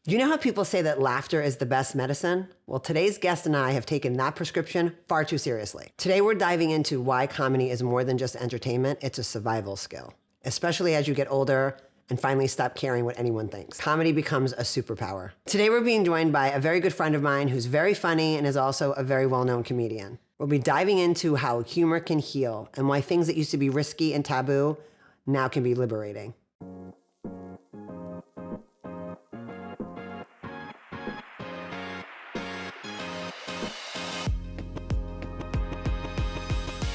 You know how people say that laughter is the best medicine? Well, today's guest and I have taken that prescription far too seriously. Today we're diving into why comedy is more than just entertainment, it's a survival skill. Especially as you get older and finally stop caring what anyone thinks. Comedy becomes a superpower. Today we're being joined by a very good friend of mine who's very funny and is also a very well-known comedian. We'll be diving into how humor can heal and why things that used to be risky and taboo now can be liberating.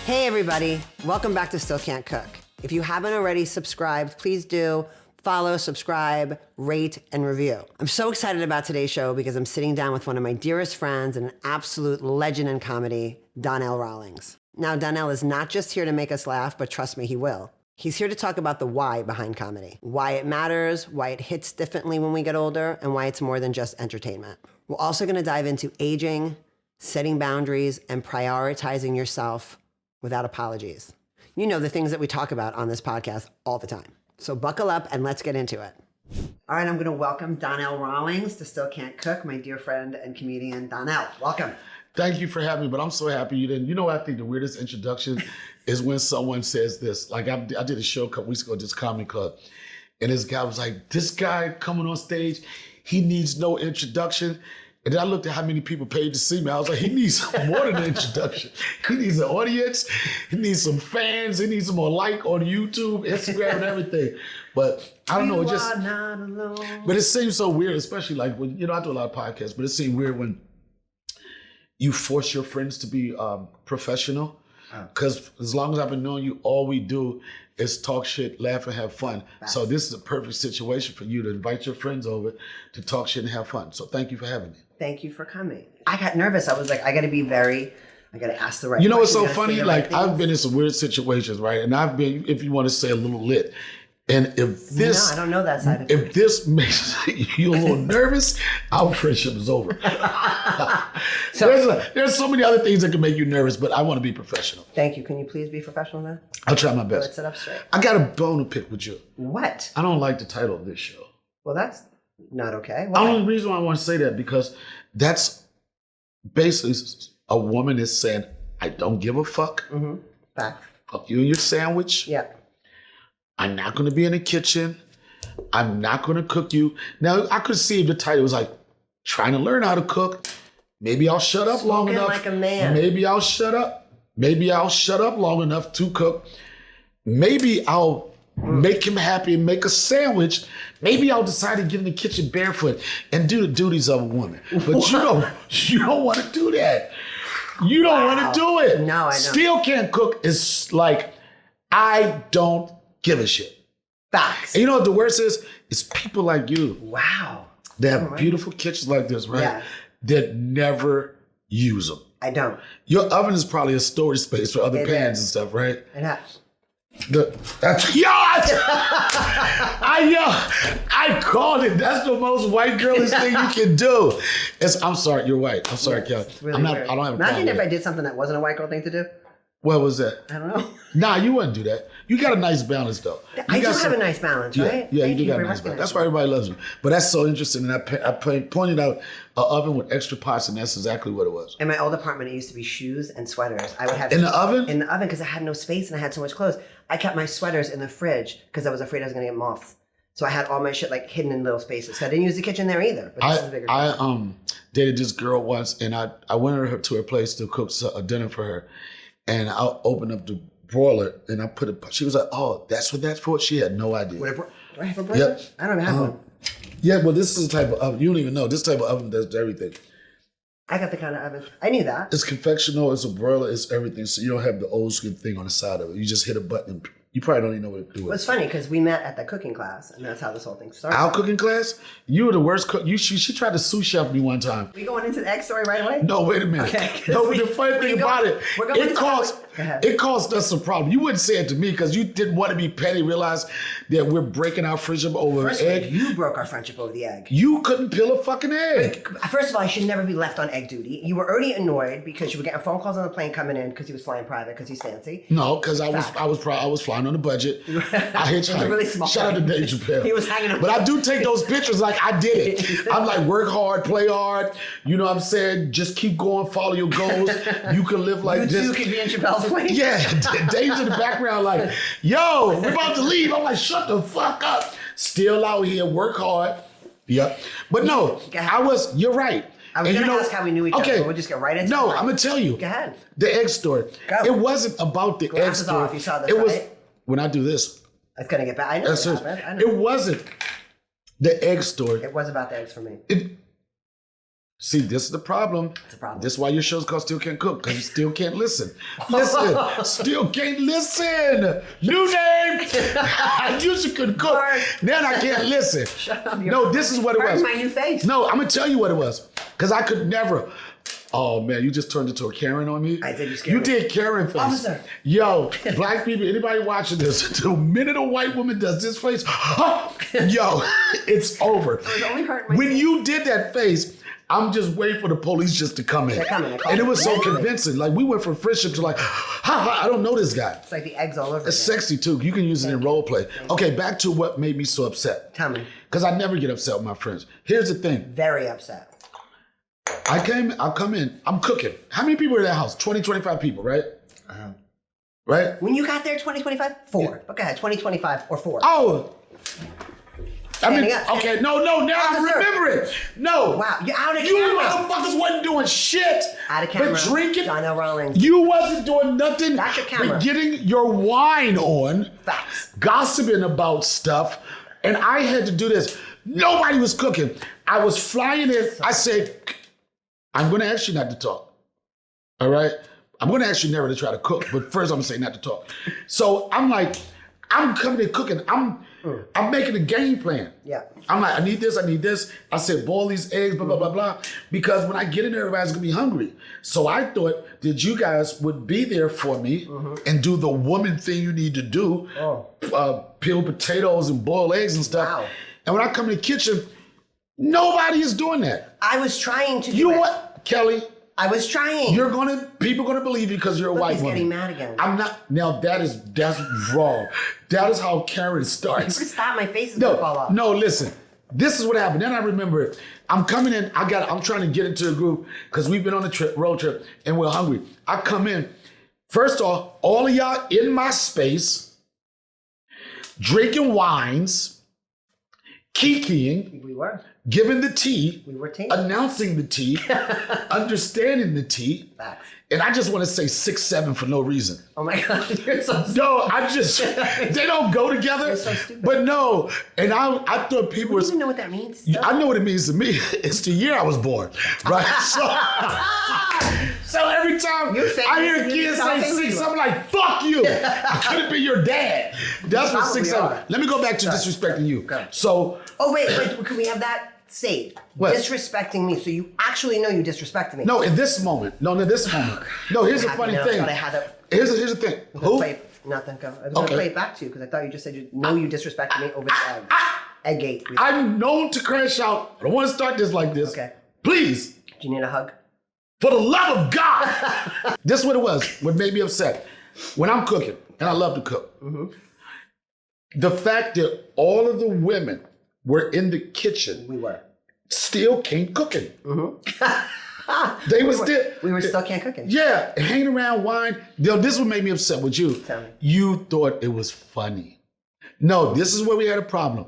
Hey everybody, welcome back to Still Can't Cook. If you haven't already subscribed, please do follow, subscribe, rate, and review. I'm so excited about today's show because I'm sitting down with one of my dearest friends and an absolute legend in comedy, Donnell Rawlings. Now, Donnell is not just here to make us laugh, but trust me, he will. He's here to talk about the why behind comedy, why it matters, why it hits differently when we get older, and why it's more than just entertainment. We're also gonna dive into aging, setting boundaries, and prioritizing yourself without apologies. You know, the things that we talk about on this podcast all the time. So buckle up and let's get into it. All right, I'm gonna welcome Donnell Rawlings to Still Can't Cook, my dear friend and comedian, Donnell. Welcome. Thank you for having me, but I'm so happy you didn't. You know, I think the weirdest introduction is when someone says this. Like I did a show a couple weeks ago at this comedy club, and this guy was like, this guy coming on stage, he needs no introduction. And then I looked at how many people paid to see me. I was like, he needs more than an introduction. He needs an audience. He needs some fans. He needs some more like on YouTube, Instagram, and everything. But I don't know, it just, not alone. But it seems so weird, especially like when, you know, I do a lot of podcasts, but it seems weird when you force your friends to be professional. Because as long as I've been knowing you, all we do is talk shit, laugh, and have fun. So this is a perfect situation for you to invite your friends over to talk shit and have fun. So thank you for having me. Thank you for coming. I got nervous. I was like, I got to ask the right You know what's questions, so funny? Like I've been in some weird situations, right? And I've been, if you want to say, a little lit. And if this, no, I don't know that side of if this makes you a little nervous, our friendship is over. There's so many other things that can make you nervous, but I want to be professional. Thank you. Can you please be professional now? I'll try my best. Let's sit up straight. I got a bone to pick with you. What? I don't like the title of this show. Well, that's not okay. Why? The only reason why I want to say that because that's basically a woman is saying, I don't give a fuck. Mm-hmm. Fact. Fuck you and your sandwich. Yep. I'm not going to be in the kitchen. I'm not going to cook you. Now, I could see if the title was like, trying to learn how to cook. Maybe I'll shut up long enough. Like a man. Maybe I'll shut up. Maybe I'll shut up long enough to cook. Maybe I'll make him happy and make a sandwich. Maybe I'll decide to get in the kitchen barefoot and do the duties of a woman. But you don't want to do that. You don't want to do it. No, I know. Still Can't Cook is like, I don't give a shit. Facts. And you know what the worst is? It's people like you. Wow. They have beautiful kitchens like this, right? Yeah. That never use them. I don't. Your oven is probably a storage space for other pans and stuff, right? It has. I called it. That's the most white girlish thing you can do. I'm sorry, you're white. I'm sorry, Kelly. Really weird. I don't have a problem. Imagine if I did something that wasn't a white girl thing to do. What was that? I don't know. Nah, you wouldn't do that. You got a nice balance, though. I do have a nice balance, right? Yeah, you do got a nice balance. That's why everybody loves you. But that's so interesting. And I pointed out an oven with extra pots, and that's exactly what it was. In my old apartment, it used to be shoes and sweaters. I would have in the oven? In the oven, because I had no space and I had so much clothes. I kept my sweaters in the fridge because I was afraid I was going to get moths. So I had all my shit like hidden in little spaces. So I didn't use the kitchen there either. But this is bigger. I dated this girl once, and I went to her place to cook a dinner for her. And I opened up the broiler and I put it, she was like, oh, that's what that's for? She had no idea. Do I have a broiler? Yep. I don't even have one. Yeah, well, this is the type of oven, you don't even know. This type of oven does everything. I got the kind of oven. I knew that. It's confectional, it's a broiler, it's everything. So you don't have the old school thing on the side of it. You just hit a button and you probably don't even know what to do with it. It's funny because we met at the cooking class and that's how this whole thing started. Our cooking class? You were the worst cook. She tried to sous chef me one time. We going into the X story right away? No, wait a minute. Okay. No, but the funny thing about it, it caused us a problem. You wouldn't say it to me because you didn't want to be petty, realize that we're breaking our friendship over an egg. You broke our friendship over the egg. You couldn't peel a fucking egg. First of all, I should never be left on egg duty. You were already annoyed because you were getting phone calls on the plane coming in because he was flying private because he's fancy. No, because I was flying on a budget. I hitchhiked. Really small. Shout out to Dave Chappelle. He was hanging on. But I do take those pictures like I did it. I'm like, work hard, play hard. You know what I'm saying? Just keep going, follow your goals. You can live like this. You too could be in Chappelle's plane. Yeah, Dave's in the background like, yo, we're about to leave. I'm like, shut the fuck up. Still out here, work hard. Yep. But no, you're right. I was going to ask how we knew each other, but we'll just get right into it. No, I'm going to tell you. Go ahead. The egg story. Go. It wasn't about the egg story. Off. You saw this, it was, right? when I do this. It's going to get bad. I know it happened. I know. It wasn't the egg story. It was about the eggs for me. See, this is the problem. It's a problem. This is why your show's called Still Can't Cook, because you still can't listen. Listen. Still can't listen. New name. I usually couldn't cook. Now I can't listen. Shut up. No, this is what it was. My new face. No, I'm going to tell you what it was. Because I could never. Oh, man, you just turned into a Karen on me. I did. You scared You me. did Karen face. Officer. Yo, black people, anybody watching this, the minute a white woman does this face, yo, it's over. It was only hurt When you did that face, I'm just waiting for the police just to come in. They're coming. And it was so convincing. Like, we went from friendship to like, I don't know this guy. It's like the eggs all over. It's sexy, too. You can use it in role play. Okay, back to what made me so upset. Tell me. Because I never get upset with my friends. Here's the thing. Very upset. I'll come in, I'm cooking. How many people are in that house? 20, 25 people, right? Right? When you got there, 2025? 4. Yeah. Okay, 2025 or 4. Oh. Up. Okay, no, now I remember it. No. Wow, you're out of camera. You motherfuckers wasn't doing shit. Out of camera. But drinking. Donnell Rawlings. You wasn't doing nothing Back to camera. but getting your wine on. Facts. Gossiping about stuff. And I had to do this. Nobody was cooking. I was flying in. I said, I'm going to ask you not to talk. All right? I'm going to ask you never to try to cook. But first, I'm going to say not to talk. So I'm like, I'm coming in cooking. I'm making a game plan. Yeah. I'm like, I need this, I need this. I said, boil these eggs, blah, blah, blah, blah. Because when I get in there, everybody's going to be hungry. So I thought that you guys would be there for me and do the woman thing you need to do. Peel potatoes and boil eggs and stuff. Wow. And when I come in the kitchen, nobody is doing that. I was trying to do You it. what, Kelly? I was trying. People gonna believe you because you're a Look, white he's woman. getting mad again. I'm not. Now that's wrong. That is how Karen starts. Stop! My face is gonna fall off. No, listen. This is what happened. Then I remember it. I'm coming in. I'm trying to get into a group because we've been on a road trip, and we're hungry. I come in. First off, all of y'all in my space, drinking wines, kikiing. We were. Giving the tea. We were tea. Announcing the tea. Understanding the tea. Facts. And I just want to say 6, 7 for no reason. Oh my God, you're so stupid. No, they don't go together. You're so stupid. But no, and I thought people You were. don't even know what that means. I know what it means to me. It's the year I was born, right? So every time I hear kids say 6, I'm like, fuck you. I could have been your dad. That's what 6, 7. Let me go back to disrespecting you. Go. So. Oh wait, can we have that saved? What? Disrespecting me, so you actually know you disrespected me. No, in this moment. No, here's the funny thing. Here's the thing. Who? Nothing. Go. I was going to play it back to you because I thought you just said you disrespected me over the egg. Egg-gate. I'm known to crash out. I don't want to start this like this. Okay. Please. Do you need a hug? For the love of God. This is what it was. What made me upset. When I'm cooking, and I love to cook, the fact that all of the women were in the kitchen. We were. Still can't cooking. They were still. We were still can't cooking. Yeah, hanging around wine. Yo, this is what made me upset with you. Tell me. You thought it was funny. No, this is where we had a problem.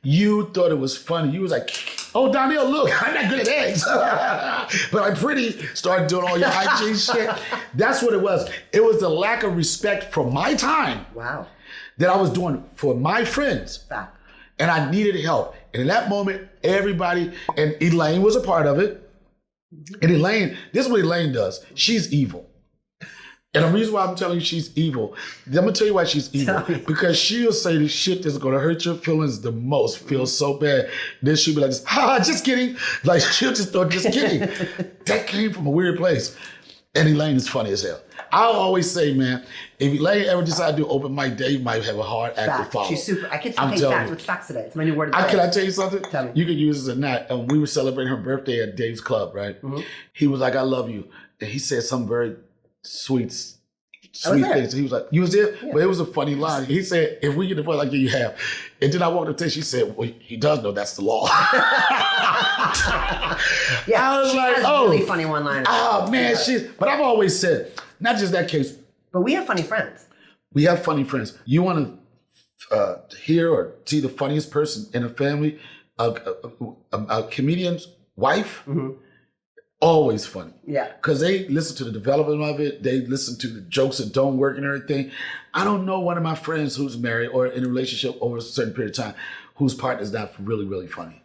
You thought it was funny. You was like, oh, Donnell, look, I'm not good at eggs. But I'm pretty. Started doing all your hygiene shit. That's what it was. It was the lack of respect for my time. Wow. That I was doing for my friends. Fact. And I needed help. And in that moment, everybody, and Elaine was a part of it. And Elaine, this is what Elaine does. She's evil. And the reason why I'm telling you she's evil, I'm going to tell you why she's evil. Because she'll say the shit that's going to hurt your feelings the most, feel so bad. Then she'll be like, just kidding. Like, she'll just throw, just kidding. That came from a weird place. And Elaine is funny as hell. I'll always say, man, if Elaine ever decide to do open mic day, you might have a hard act to follow. She's super. I can't say facts with facts today. It's my new word of the day. Can I tell you something? Tell me. You can use this or not. We were celebrating her birthday at Dave's Club, right? Mm-hmm. He was like, I love you. And he said some very sweet things. He was like, you was there? Yeah. But it was a funny line. He said, if we get the point, like you have. And then I walked up to her, she said, well, he does know that's the law. Yeah, I was she like, has really funny one-liners. Oh, man, but I've always said, not just that case. But we have funny friends. We have funny friends. You want to hear or see the funniest person in a family, a comedian's wife? Mm-hmm. Always funny. Yeah. Because they listen to the development of it. They listen to the jokes that don't work and everything. I don't know one of my friends who's married or in a relationship over a certain period of time whose partner is not really, really funny.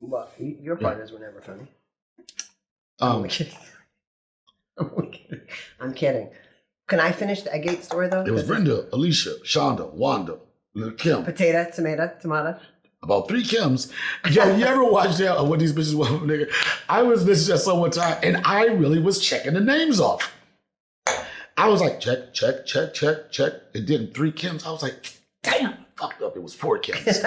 Well, your partners were never funny. I'm kidding. I'm kidding. Can I finish the Eggate story, though? It was Brenda, Alicia, Shonda, Wanda, Lil' Kim. Potato, tomato. About 3 Kims. Yo, you ever watch that or what these bitches want, nigga? I was listening to someone time and I really was checking the names off. I was like, check. It did 3 Kims. I was like, damn, fucked up. It was 4 Kims.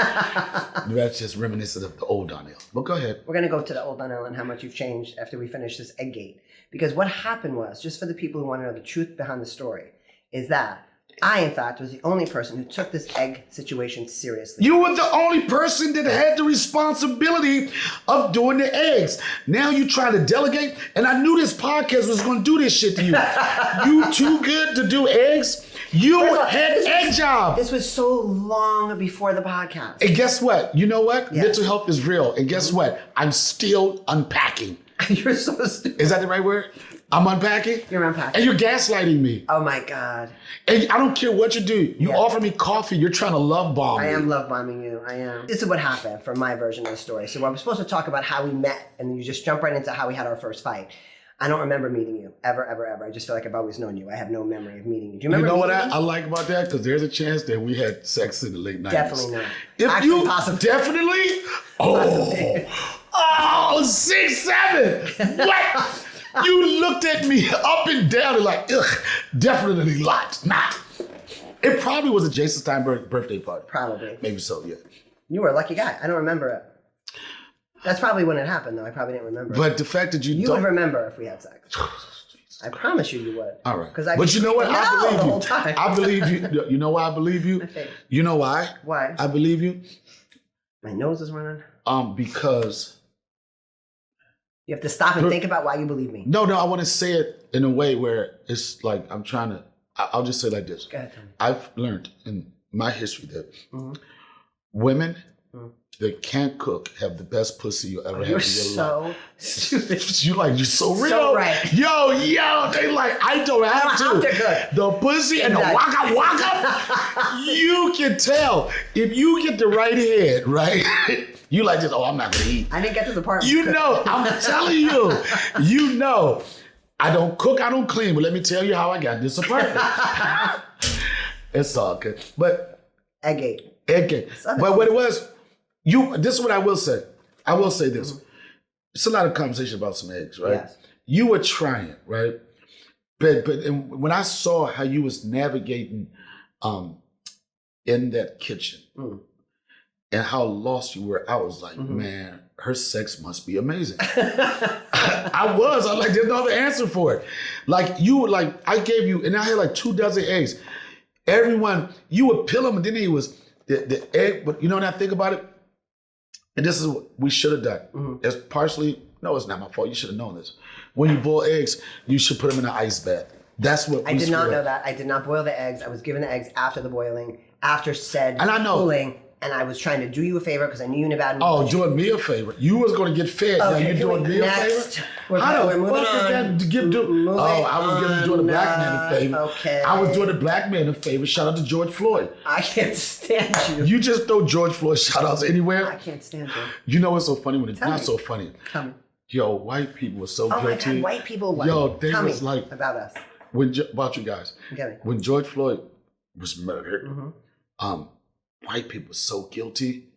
That's just reminiscent of the old Donnell. But go ahead. We're going to go to the old Donnell and how much you've changed after we finish this Eggate. Because what happened was, just for the people who want to know the truth behind the story, is that I, in fact, was the only person who took this egg situation seriously. You were the only person that had the responsibility of doing the eggs. Now you trying to delegate, and I knew this podcast was going to do this shit to you. You too good to do eggs? You had egg job. This was so long before the podcast. And guess what? You know what? Yeah. Mental health is real. And guess what? I'm still unpacking. You're so stupid. Is that the right word? I'm unpacking? You're unpacking. And you're gaslighting me. Oh my God. And I don't care what you do. You offer me coffee, you're trying to love bomb me. I am love bombing you. I am. This is what happened for my version of the story. So we're supposed to talk about how we met, and you just jump right into how we had our first fight. I don't remember meeting you, ever. I just feel like I've always known you. I have no memory of meeting you. Do you remember? You know what I like about that? Because there's a chance that we had sex in the late 90s. Definitely not. Actually, possibly. Definitely? Oh, 6, 7. What? You looked at me up and down and like, ugh, definitely not. Nah. It probably was a Jason Steinberg birthday party. Probably. Maybe so, yeah. You were a lucky guy. I don't remember it. That's probably when it happened, though. I probably didn't remember. But the fact that you don't... would remember if we had sex. I promise you would. All right. But you know what? I believe the you. Whole time. I believe you. You know why I believe you? You know why? Why? I believe you. My nose is running. Because... You have to stop and think about why you believe me. No, I want to say it in a way where it's like I'm trying to... I'll just say it like this. Go ahead, tell me. I've learned in my history that women that can't cook have the best pussy you'll ever have in your life. You're so stupid. You're so real. So right. Yo, they like, I don't have to. Cook. The pussy and the waka waka, you can tell. If you get the right head, right? You like this, oh, I'm not going to eat. I didn't get to the part. You know, I'm telling you. You know. I don't cook, I don't clean, but let me tell you how I got this apartment. It's all good. But Eggate. But what it was, this is what I will say. I will say this. It's a lot of conversation about some eggs, right? Yes. You were trying, right? But when I saw how you was navigating in that kitchen and how lost you were, I was like, man, her sex must be amazing. I was like, there's no other answer for it. Like you were like, I gave you, and I had like 24 eggs. Everyone, you would peel them, and then he was the egg. But you know what I think about it? And this is what we should have done. It's partially, no, it's not my fault. You should have known this. When you boil eggs, you should put them in an ice bath. That's what I did not know that. I did not boil the eggs. I was given the eggs after the boiling, after said and I know, cooling. And I was trying to do you a favor because I knew you knew about it. Oh, doing me a favor. You was going to get fed. Okay, now you're doing me a favor? How the fuck did that I was doing the black man a favor. Okay. I was doing the black man a favor. Shout out to George Floyd. I can't stand you. You just throw George Floyd shout outs anywhere. I can't stand you. You know what's so funny when it's not so funny? Tell me. Yo, white people were so guilty. Oh my God, white people. Yo, they Tell was me like. about us. About you guys. Okay. When George Floyd was murdered, white people were so guilty.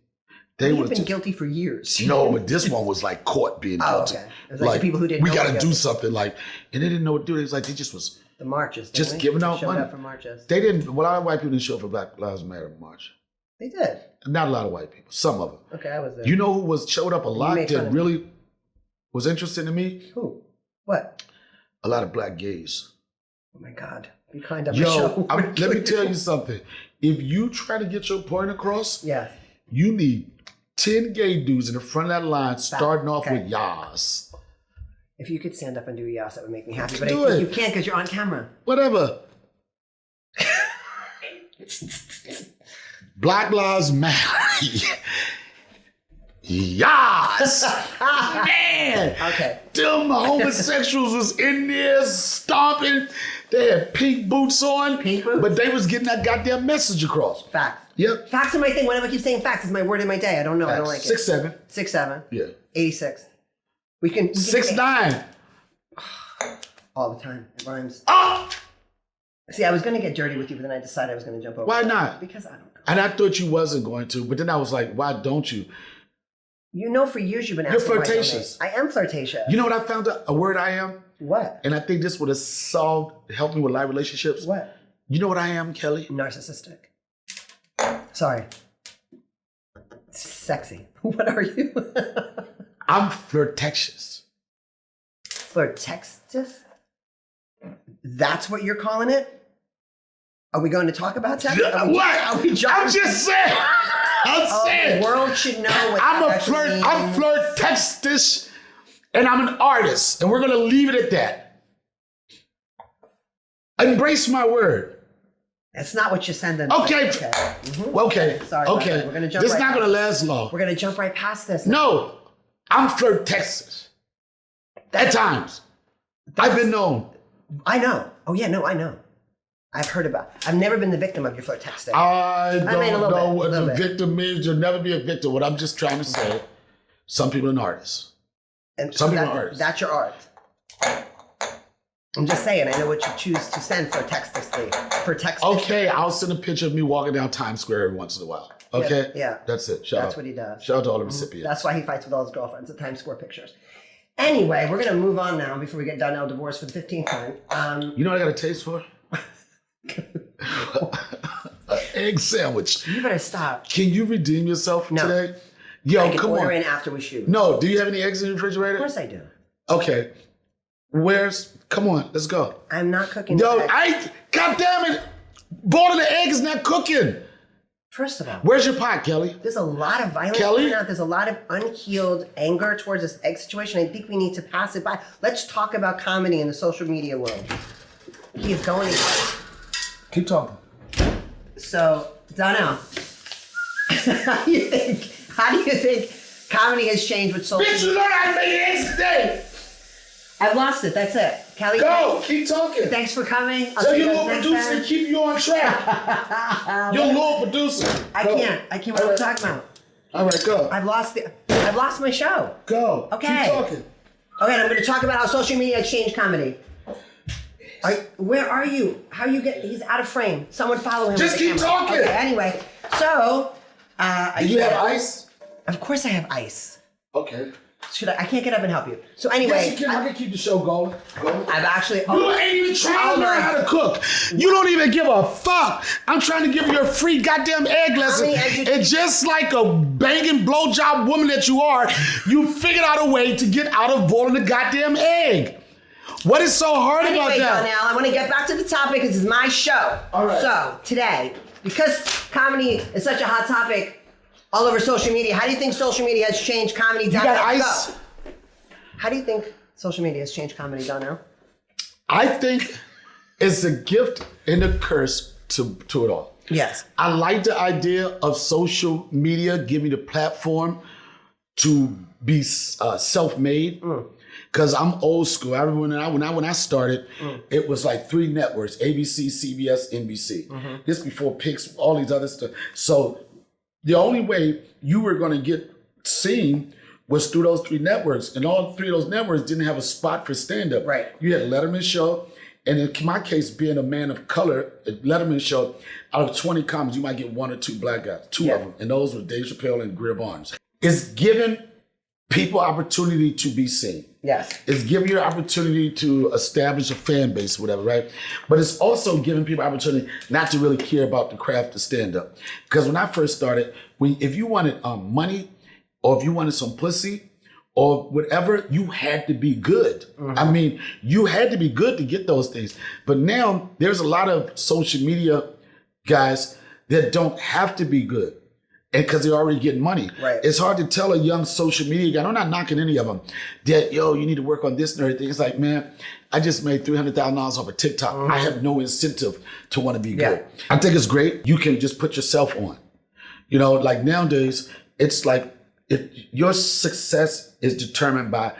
You've been guilty for years. No, but this one was like caught being guilty. Okay. It was like the people who didn't we know got to were do guilty. something like, and they didn't know what to do. It was like they just was The marches, just giving out showed money. up for marches. They didn't. Well, a lot of white people didn't show up for Black Lives Matter march. They did. Not a lot of white people. Some of them. Okay, I was there. You know who showed up a lot made fun that of me. really was interesting to me? Who? What? A lot of black gays. Oh my God. Be kind of my show. Let me tell you something. If you try to get your point across, Yeah. you need 10 gay dudes in the front of that line starting off with yas. If you could stand up and do yas, that would make me happy. But Do it. you can't because you're on camera. Whatever. Black Lives Matter. Yas! Man! Okay. Them homosexuals was in there stomping. They had pink boots on. Pink boots? But they was getting that goddamn message across. Facts. Yep. Facts are my thing. Whenever I keep saying facts, it's my word in my day. I don't know. I don't like 6'7". it. 6'7". Yeah. 86. We can 6'9". all the time. It rhymes. Oh! See, I was going to get dirty with you, but then I decided I was going to jump over. Why that. not? Because I don't know. And I thought you wasn't going to, but then I was like, why don't you? You know, for years you've been You're asking why I don't flirtatious. I am flirtatious. You know what I found out? A word I am? What? And I think this would have helped me with live relationships. What? You know what I am, Kelly? Narcissistic. Sorry. Sexy. What are you? I'm flirtatious. Flirtatious? That's what you're calling it? Are we going to talk about sex? What? I'm just saying. I'm saying. The world should know what I'm that a actually flirt. means. I'm flirtatious, and I'm an artist, and we're gonna leave it at that. Embrace my word. That's not what you're sending. Okay. Okay. Okay. Sorry about Okay. that. We're gonna jump This is right not past gonna last long. We're going to jump right past this. No, I'm flirtatious. At times, I've been known. I know. Oh, yeah, no, I know. I've heard about I've never been the victim of your flirt texting. I mean, a don't little know bit, what a little the bit. victim means. You'll never be a victim. What I'm just trying to say, some people are an artist. And Some people that- are artists. That's your art. I'm just saying, I know what you choose to send for textlessly. For text. Okay, I'll send a picture of me walking down Times Square every once in a while. Okay? Yeah. That's it. Shout That's out. what he does. Shout out to all the recipients. That's why he fights with all his girlfriends at Times Square pictures. Anyway, we're going to move on now before we get Donnell divorced for the 15th time. You know what I got a taste for? An egg sandwich. You better stop. Can you redeem yourself No. today? Yo, I can come order on. in after we shoot. No, do you have any eggs in the refrigerator? Of course I do. Okay. Come on, let's go. I'm not cooking. Yo, eggs. God damn it. Boiling the egg is not cooking. First of all, Where's your pot, Kelly? there's a lot of violence Kelly? going on. There's a lot of unhealed anger towards this egg situation. I think we need to pass it by. Let's talk about comedy in the social media world. He is going. Keep talking. So, Donnell, how do you think comedy has changed with social Bitch, you media? know I made eggs today. I've lost it. That's it. Kelly, Go, keep talking. thanks for coming. I'll So see your you little guys next producer time. can keep you on track. Your little producer. I Go. can't. What are we talking about? All right, go. I've lost my show. Go. Okay. Keep talking. Okay, and I'm going to talk about how social media has changed comedy. Where are you? How you get? He's out of frame. Someone follow him. Just with the keep camera. talking. Okay. Anyway, so Do you have ice? Of course, I have ice. Okay. Should I can't get up and help you. So anyway, Yes, you can. I can keep the show going. I've actually. You ain't even trying to learn how to cook. You don't even give a fuck. I'm trying to give you a free goddamn egg lesson. many eggs you- And just like a banging blowjob woman that you are, you figured out a way to get out of boiling the goddamn egg. What is so hard about Anyway, that? Donnell, I want to get back to the topic. This is my show. All right. So today, because comedy is such a hot topic all over social media, how do you think social media has changed comedy? You got ice? Go. How do you think social media has changed comedy, Donnell? I think it's a gift and a curse to it all. Yes. I like the idea of social media giving the platform to be self-made. Because I'm old school. I remember when I started, it was like 3 networks: ABC, CBS, NBC. This before Pix, all these other stuff. So the only way you were going to get seen was through those 3 networks, and all 3 of those networks didn't have a spot for stand-up. Right. You had Letterman show, And in my case, being a man of color, at Letterman show, out of 20 comics, you might get 1 or 2 black guys, two of them. And those were Dave Chappelle and Greer Barnes. It's giving people opportunity to be seen. Yes. It's giving you an opportunity to establish a fan base, whatever, right? But it's also giving people opportunity not to really care about the craft of stand-up. Because when I first started, if you wanted money or if you wanted some pussy or whatever, you had to be good. Mm-hmm. I mean, you had to be good to get those things. But now there's a lot of social media guys that don't have to be good. And because they're already getting money. Right. It's hard to tell a young social media guy, I'm not knocking any of them, that, yo, you need to work on this and everything. It's like, man, I just made $300,000 off of TikTok. Mm-hmm. I have no incentive to want to be good. I think it's great. You can just put yourself on. You know, like nowadays, it's like if your success is determined by,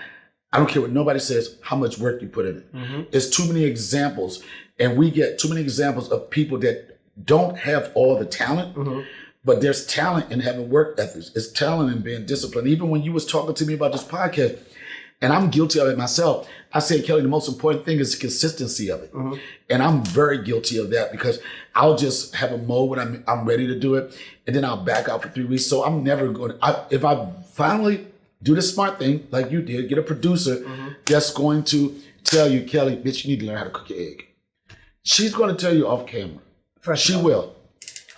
I don't care what nobody says, how much work you put in it. Mm-hmm. There's too many examples, and we get too many examples of people that don't have all the talent, but there's talent in having work ethics. It's talent in being disciplined. Even when you was talking to me about this podcast, and I'm guilty of it myself, I said, Kelly, the most important thing is the consistency of it. And I'm very guilty of that because I'll just have a mode when I'm ready to do it, and then I'll back out for 3 weeks. So I'm never going to, if I finally do the smart thing, like you did, get a producer that's going to tell you, Kelly, bitch, you need to learn how to cook your egg. She's going to tell you off camera. She will.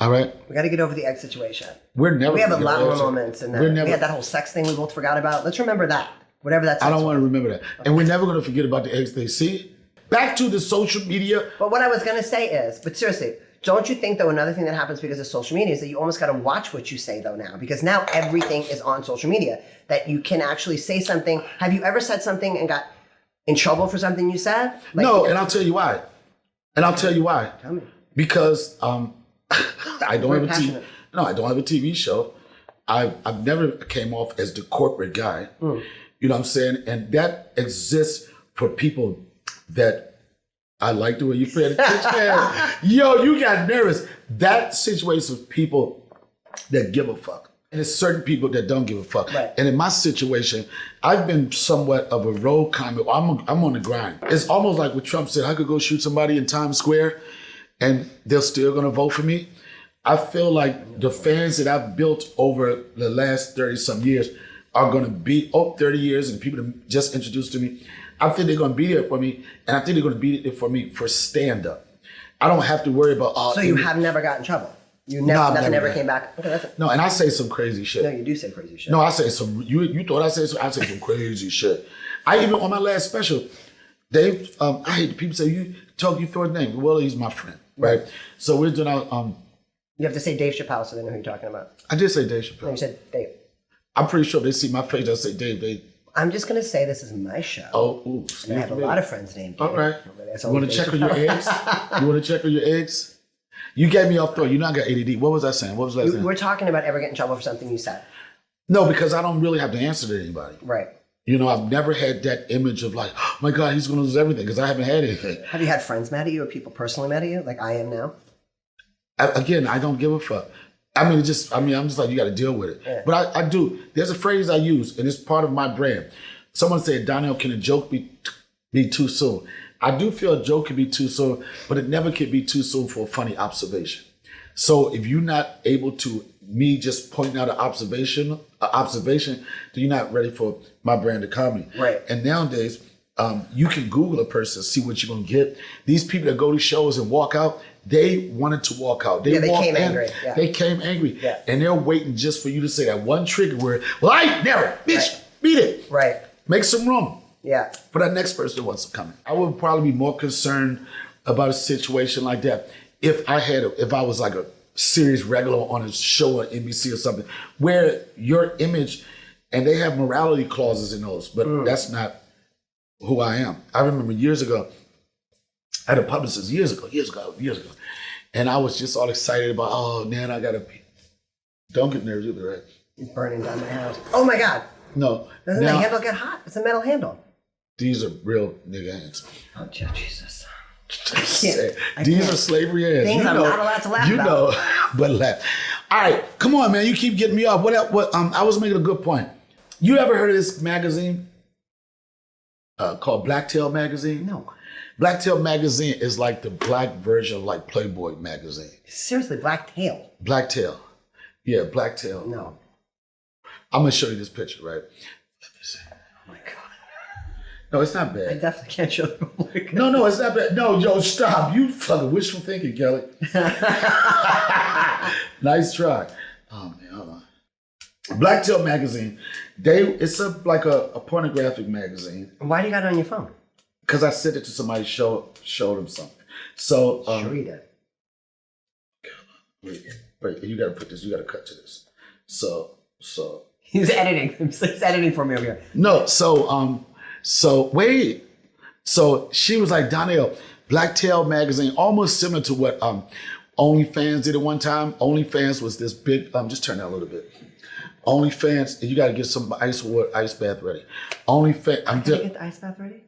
All right. We got to get over the egg situation. We have a lot more moments in that. We had that whole sex thing we both forgot about. Let's remember that. Whatever that. I don't want to remember that. Okay. And we're never going to forget about the eggs they see. Back to the social media. But what I was going to say is, but seriously, don't you think though another thing that happens because of social media is that you almost got to watch what you say though now, because now everything is on social media, that you can actually say something. Have you ever said something and got in trouble for something you said? Like, no, and I'll tell you why. Tell me. Because I don't have a TV show. I've never came off as the corporate guy. You know what I'm saying? And that exists for people that I like the way you pay attention. Yo, you got nervous. That situation with people that give a fuck. And there's certain people that don't give a fuck. Right. And in my situation, I've been somewhat of a road comic. I'm on the grind. It's almost like what Trump said, I could go shoot somebody in Times Square and they're still gonna vote for me. I feel like the fans that I've built over the last 30 some years are gonna be, 30 years, and people that just introduced to me, I think they're gonna be there for me, and I think they're gonna be there for me for stand-up. I don't have to worry about So you have never gotten in trouble? Nothing ever came back? Okay, that's it. No, and I say some crazy shit. No, you do say crazy shit. No, I say some, you thought I say some crazy shit. I even, on my last special, Dave, I hate people say, you throw his name. Well, he's my friend, right? So we're doing our, you have to say Dave Chappelle so they know who you're talking about. I did say Dave Chappelle. No, you said Dave. I'm pretty sure they see my face, I say Dave. I'm just going to say this is my show. Oh, ooh. And I have a lot of friends named Dave. All right. You want to check on your eggs? You want to check on your eggs? You gave me off throw. You know I got ADD. What was I saying? What was I saying? We're talking about ever getting in trouble for something you said. No, because I don't really have to answer to anybody. Right. You know, I've never had that image of like, oh my God, he's going to lose everything, because I haven't had anything. Have you had friends mad at you or people personally mad at you like I am now? I don't give a fuck. I'm just like, you got to deal with it. Yeah. But I do. There's a phrase I use, and it's part of my brand. Someone said, Donnell, can a joke be too soon? I do feel a joke can be too soon, but it never can be too soon for a funny observation. So if you're not able to, me just pointing out an observation, then you're not ready for my brand of comedy. Right. And nowadays, you can Google a person, see what you're going to get. These people that go to shows and walk out, they wanted to walk out. They came angry. Yeah. They came angry. Yeah. And they're waiting just for you to say that one trigger word. Well, I ain't never. Bitch, beat it. Right. Make some room. Yeah. For that next person that wants to come in. I would probably be more concerned about a situation like that if I was like a serious regular on a show on NBC or something, where your image, and they have morality clauses in those, but that's not who I am. I remember years ago, I had a publicist years ago, and I was just all excited about, oh man, I gotta be. Don't get nervous either, right? He's burning down my house. Oh my God. No. Doesn't the handle get hot? It's a metal handle. These are real nigga hands. Oh, Jesus. These are slavery hands. Things I'm not allowed to laugh about. You know, but laugh. All right, come on, man. You keep getting me off. I was making a good point. You ever heard of this magazine called Blacktail Magazine? No. Blacktail magazine is like the black version of like Playboy magazine. Seriously, Blacktail. Blacktail. Yeah, Blacktail. No. I'm gonna show you this picture, right? Let me see. Oh my God. No, it's not I bad. definitely can't show the public. No, it's not bad. No, yo, stop. You fucking wishful thinking, Kelly. Nice try. Oh man, hold on. Blacktail magazine. It's like a pornographic magazine. Why do you got it on your phone? Because I sent it to somebody, showed them something. So Sure you did. wait, you gotta put this, you gotta cut to this. So He's editing. He's editing for me over here. no, so wait. So she was like, Donnell, Blacktail magazine, almost similar to what OnlyFans did at one time. OnlyFans was this big, just turn that a little bit. OnlyFans, you gotta get some ice bath ready. OnlyFans, Can you get the ice bath ready?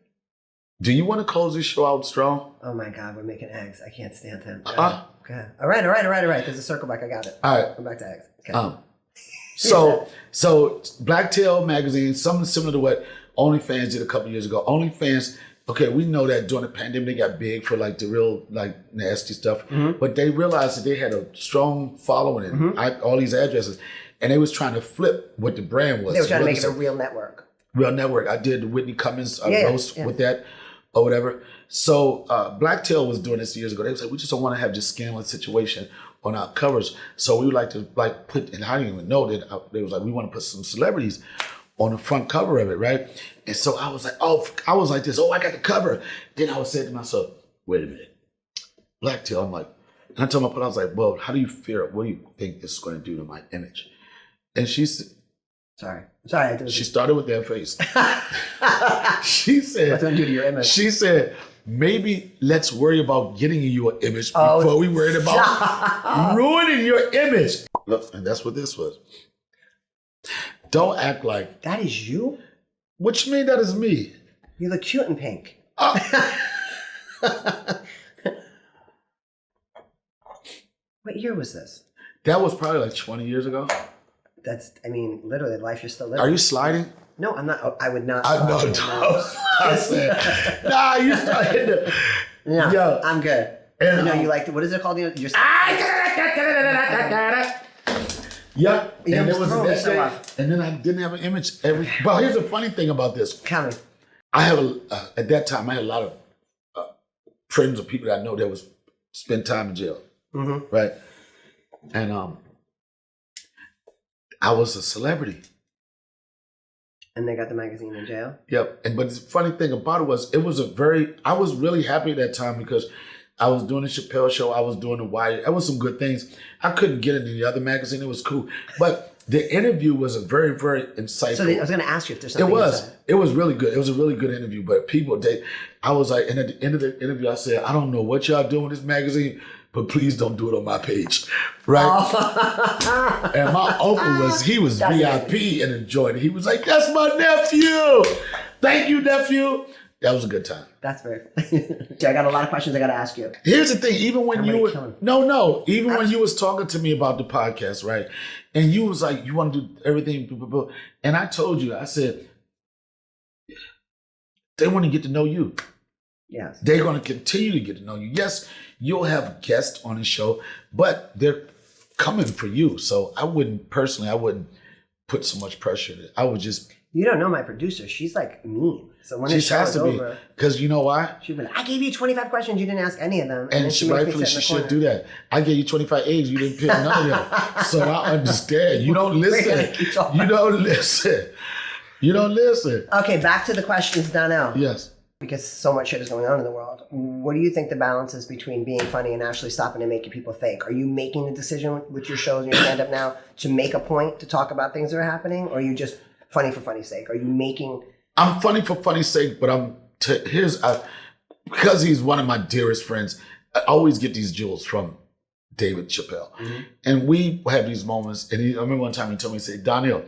do you want to close this show out strong? Oh my God, we're making eggs. I can't stand him. Okay. All right. There's a circle back. I got it. All right. Go back to eggs. Okay. So Blacktail magazine, something similar to what OnlyFans did a couple years ago. OnlyFans, okay, we know that during the pandemic they got big for like the real like nasty stuff, but they realized that they had a strong following and all these addresses, and they was trying to flip what the brand was. They were trying to make it a real network. Real network. I did the Whitney Cummings roast with that or whatever. So Blacktail was doing this years ago. They was like, we just don't want to have this scandalous situation on our covers. So we would like to like put, and I didn't even know that they was like, we want to put some celebrities on the front cover of it, right? And so I was like, I got the cover. Then I was saying to myself, wait a minute, Blacktail. I'm like, and I told my partner, I was like, well, how do you fear it? What do you think this is going to do to my image? And she said, Sorry. She started with that face. She said, what's going to do to your image? She said, maybe let's worry about getting you an image before we worried about ruining your image. Look, and that's what this was. Don't act like. That is you? What you mean that is me? You look cute in pink. What year was this? That was probably like 20 years ago. Literally, life you're still living. Are you sliding? No, I'm not. I would not. I know. I said, nah, you started. No, yo, I'm good. And, you like what is it called? You're yeah, you and know, it was throwing that yourself day, off. and then I didn't have an image. Well, here's the funny thing about this. Coming. I have at that time I had a lot of friends or people that I know that was spend time in jail, right? And I was a celebrity. And they got the magazine in jail? Yep. But the funny thing about it was I was really happy at that time because I was doing the Chappelle show. I was doing the Wire. That was some good things. I couldn't get into the other magazine. It was cool. But the interview was a very, very insightful. So I was going to ask you if there's something. It was really good. It was a really good interview. But I was like, and at the end of the interview, I said, I don't know what y'all doing with this magazine, but please don't do it on my page, right? Oh. And my uncle was VIP and enjoyed it. He was like, that's my nephew. Thank you, nephew. That was a good time. That's very funny. I got a lot of questions I got to ask you. Here's the thing, even when when you was talking to me about the podcast, right? And you was like, you want to do everything, blah, blah, blah. And I told you, I said, they want to get to know you. Yes. They're going to continue to get to know you. Yes, you'll have guests on the show, but they're coming for you. So I wouldn't put so much pressure in it. I would just... You don't know my producer. She's like mean. So when she has to be. Because you know why? She'd be like, I gave you 25 questions. You didn't ask any of them. And she rightfully she should do that. I gave you 25 eggs. You didn't pick none of them. So I understand. You don't listen. You don't listen. You don't listen. Okay, back to the questions, Donnell. Yes. Because so much shit is going on in the world. What do you think the balance is between being funny and actually stopping and making people think? Are you making the decision with your shows and your stand-up now to make a point to talk about things that are happening? Or are you just funny for funny's sake? Are you making... I'm funny for funny's sake, but because he's one of my dearest friends, I always get these jewels from David Chappelle. Mm-hmm. And we have these moments, and I remember one time he told me, he said, Donnell,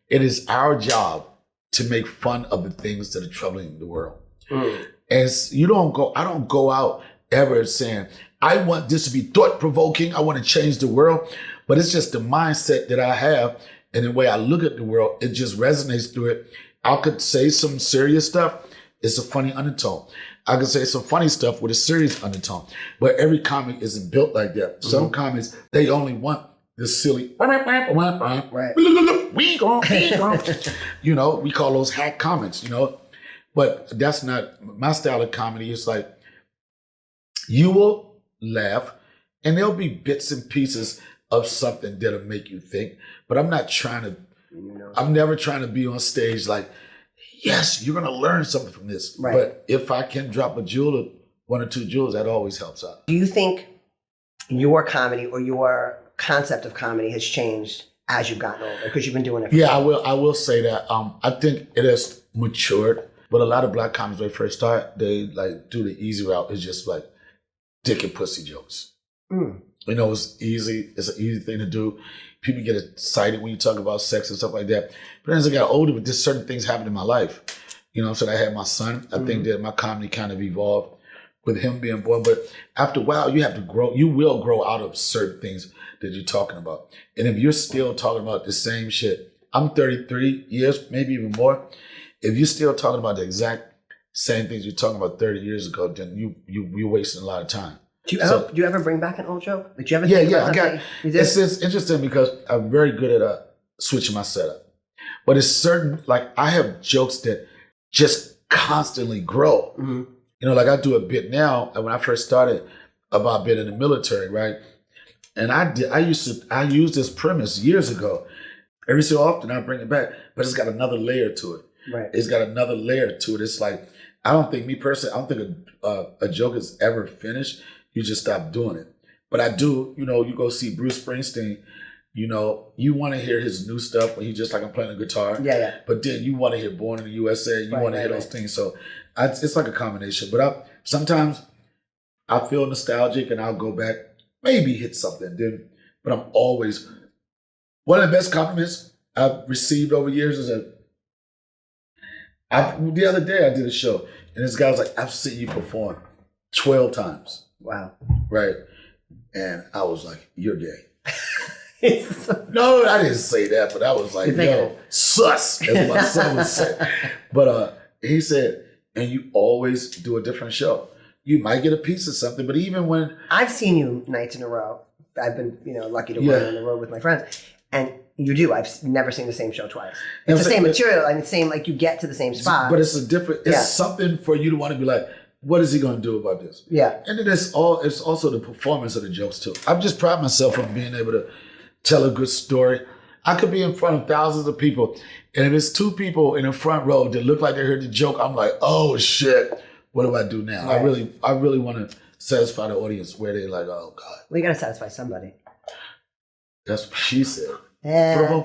it is our job to make fun of the things that are troubling the world. Mm. As I don't go out ever saying, I want this to be thought-provoking, I want to change the world, but it's just the mindset that I have and the way I look at the world, it just resonates through it. I could say some serious stuff it's a funny undertone. I can say some funny stuff with a serious undertone. But every comic isn't built like that. Some comics, they only want this silly, Right. you know, we call those hack comments, you know. But that's not my style of comedy. It's like you will laugh and there'll be bits and pieces of something that'll make you think. But I'm not trying to, I'm never trying to be on stage like, yes, you're going to learn something from this. Right. But if I can drop a jewel or one or two jewels, that always helps out. Do you think your comedy or your concept of comedy has changed as you've gotten older? Because you've been doing it for I will say that. I think it has matured. But a lot of black comics, when they first start, they like do the easy route. It's just like dick and pussy jokes. You know, it's easy. It's an easy thing to do. People get excited when you talk about sex and stuff like that. But as I got older, but just certain things happened in my life. You know what I'm saying? I had my son. I think that my comedy kind of evolved with him being born. But after a while, you have to grow. You will grow out of certain things that you're talking about. And if you're still talking about the same shit, I'm 33 years, maybe even more. If you're still talking about the exact same things you're talking about 30 years ago, then you're wasting a lot of time. Do you ever bring back an old joke? Did you ever? It's interesting because I'm very good at switching my setup. But it's certain, like I have jokes that just constantly grow. You know, like I do a bit now, and when I first started about being in the military, right? And I used this premise years ago. Every so often I bring it back, but it's got another layer to it. Right. It's got another layer to it. It's like, I don't think a joke is ever finished. You just stop doing it. But I do, you know, you go see Bruce Springsteen, you know, you want to hear his new stuff when he's just like, I'm playing a guitar. Yeah. But then you want to hear Born in the USA. You want to hear those things. So it's like a combination. But sometimes I feel nostalgic and I'll go back, maybe hit something. But I'm always, one of the best compliments I've received over years is the other day I did a show and this guy was like, I've seen you perform 12 times. Wow. Right. And I was like, you're gay. No, I didn't say that, but I was like, yo, sus, as my son would say. But he said, and you always do a different show. You might get a piece of something, but even when... I've seen you nights in a row. I've been, lucky to run on the road with my friends. And you do. I've never seen the same show twice. It's the same material. I mean, same, like you get to the same spot. But it's it's something for you to want to be like, what is he going to do about this? Yeah. And then it's also the performance of the jokes too. I'm just proud of myself of being able to tell a good story. I could be in front of thousands of people, and if it's two people in the front row that look like they heard the joke, I'm like, oh shit, what do I do now? Right. I really want to satisfy the audience where they're like, oh God. Well, you got to satisfy somebody. That's what she said. Who Who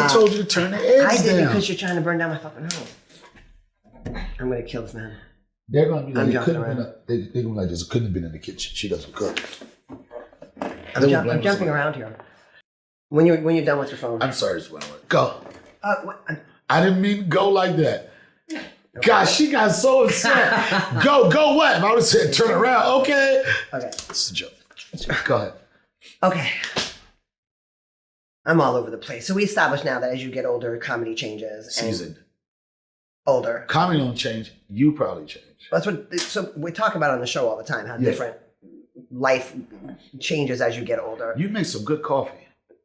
told you to turn the eggs I did down? Because you're trying to burn down my fucking house. I'm going to kill this man. They're going to be like, they're going to be like this. It couldn't have been in the kitchen. She doesn't cook. I'm jumping around here. When you're done with your phone. I'm sorry, Swell. Go. What? I didn't mean go like that. Okay. God, she got so upset. Go what? If I would have said turn around, okay. Okay. It's a joke. Go ahead. Okay. I'm all over the place. So we established now that as you get older, comedy changes. Seasoned. Older. Comedy don't change. You probably change. So we talk about on the show all the time, how different life changes as you get older. You make some good coffee.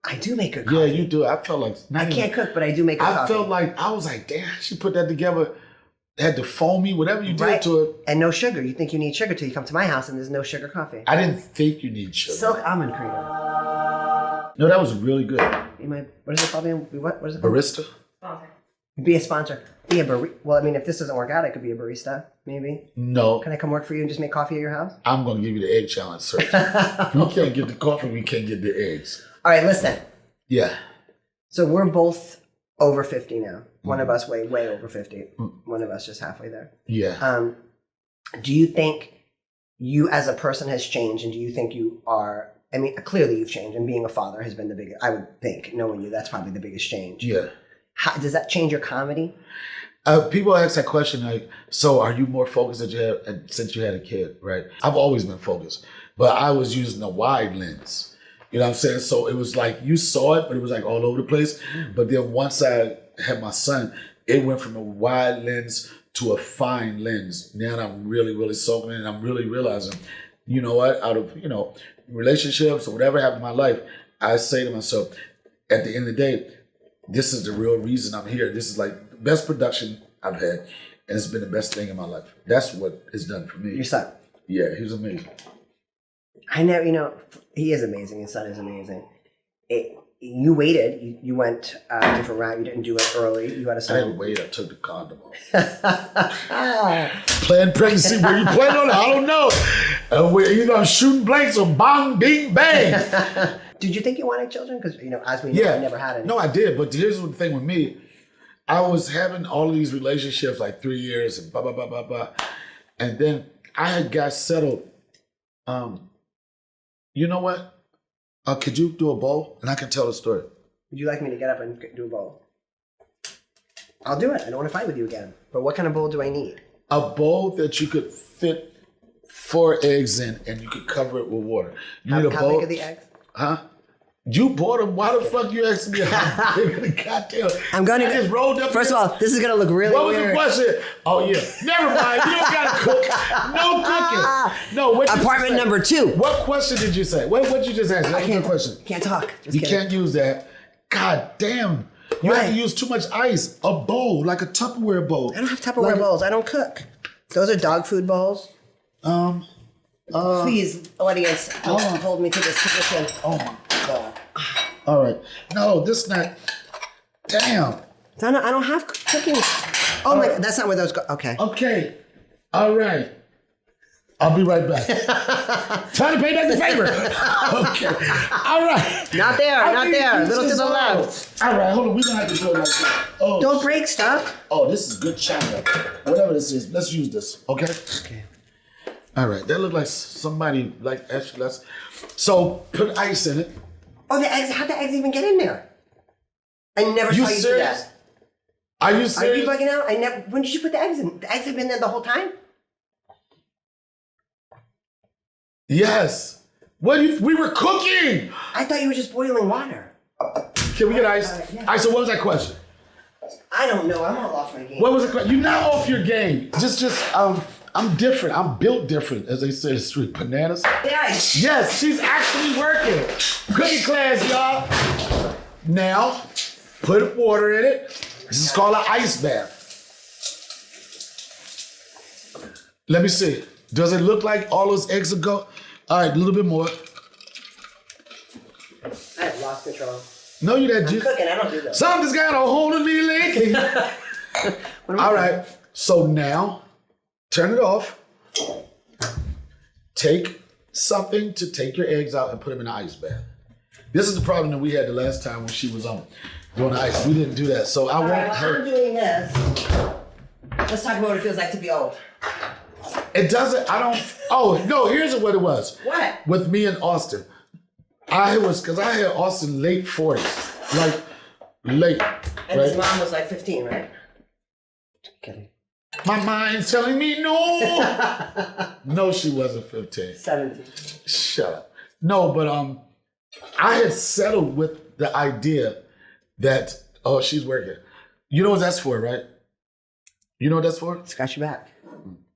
I do make good coffee. Yeah, you do. I felt like... I can't cook, but I do make good coffee. I was like, damn, she put that together. Had to foamy, whatever you did to it. And no sugar. You think you need sugar till you come to my house and there's no sugar coffee. I didn't think you need sugar. Silk almond cream. No, that was really good. What is it called? What is it called? Barista? Sponsor. Be a sponsor. Be a barista. Well, I mean, if this doesn't work out, I could be a barista, maybe. No. Can I come work for you and just make coffee at your house? I'm going to give you the egg challenge, sir. We can't get the coffee, we can't get the eggs. All right, listen. Yeah. So we're both over 50 now. One of us way over 50. One of us just halfway there. Yeah. Do you think you as a person has changed, and do you think you are... I mean, clearly you've changed, and being a father has been the biggest... I would think, knowing you, that's probably the biggest change. Yeah. Does that change your comedy? People ask that question like, so are you more focused since you had a kid, right? I've always been focused, but I was using a wide lens. You know what I'm saying? So it was like, you saw it, but it was like all over the place. But then once I had my son, it went from a wide lens to a fine lens. Now I'm really, really soaking in, and I'm really realizing, you know what, out of, relationships or whatever happened in my life, I say to myself, at the end of the day, this is the real reason I'm here. This is like the best production I've had, and it's been the best thing in my life. That's what it's done for me. Your son. Yeah, he was amazing. I never, he is amazing. His son is amazing. You waited. You went a different route. You didn't do it early. You had a son. I didn't wait. I took the condom off. Planned pregnancy. Were you planning on it? I don't know. We're either shooting blanks or bang, bing, bang. Did you think you wanted children? Because, as we know, I never had any. No, I did. But here's the thing with me. I was having all of these relationships like 3 years and blah, blah, blah, blah, blah. And then I had got settled. You know what? Could you do a bowl? And I can tell the story. Would you like me to get up and do a bowl? I'll do it. I don't want to fight with you again. But what kind of bowl do I need? A bowl that you could fit 4 eggs in and you could cover it with water. You need a bowl. How big are the eggs? Huh? You bought them. Why the fuck you asking me how big are the goddamn? I'm going to just rolled up. First of all, this is going to look really weird. What was the question? Oh, yeah. Never mind. You don't got to cook. No cooking. No. What Apartment number 2. What question did you say? What you just asked? I can't question. Can't talk. You can't use that. God damn. You have to use too much ice. A bowl, like a Tupperware bowl. I don't have Tupperware bowls. I don't cook. Those are dog food bowls. Please, audience, don't hold me to this position. Oh my God. All right. No, this not. Damn. I don't have cooking. Oh my God, that's not where those go. Okay. Okay. All right. I'll be right back. Trying to pay back the favor. Okay. All right. Not there. Not there. A little to the left. All right. Hold on. We're going to have to do it like that. Oh. Don't break stuff. Oh, this is good china. Whatever this is, let's use this. Okay? Okay. All right. That looked like somebody, like, actually, let's. So put ice in it. Oh, the eggs. How'd the eggs even get in there? I never saw you do that. Are you serious? Are you bugging out? I never. When did you put the eggs in? The eggs have been there the whole time? Yes. We were cooking. I thought you were just boiling water. Can we get ice? Yeah. All right, so what was that question? I don't know. I'm all off my game. What was the question? You're not off your game. I'm different. I'm built different, as they say in the street. Bananas? Yes. Yes, she's actually working. Cooking class, y'all. Now, put water in it. This is called an ice bath. Let me see. Does it look like all those eggs are go? All right, a little bit more. I've lost control. No, you that I'm cooking. I don't do that. Something's got a hold of me lately. All right. So now, turn it off. Take something to take your eggs out and put them in an ice bath. This is the problem that we had the last time when she was on doing the ice. We didn't do that. So I want her. I'm doing this. Let's talk about what it feels like to be old. It doesn't. I don't. Oh no! Here's what it was. What? With me and Austin, because I had Austin late 40s, like late. And right? his mom was like 15, right? Kidding. My mind's telling me no. No, she wasn't 15. 17. Shut up. No, but I had settled with the idea that she's working. You know what that's for, right? You know what that's for? Scratch your back.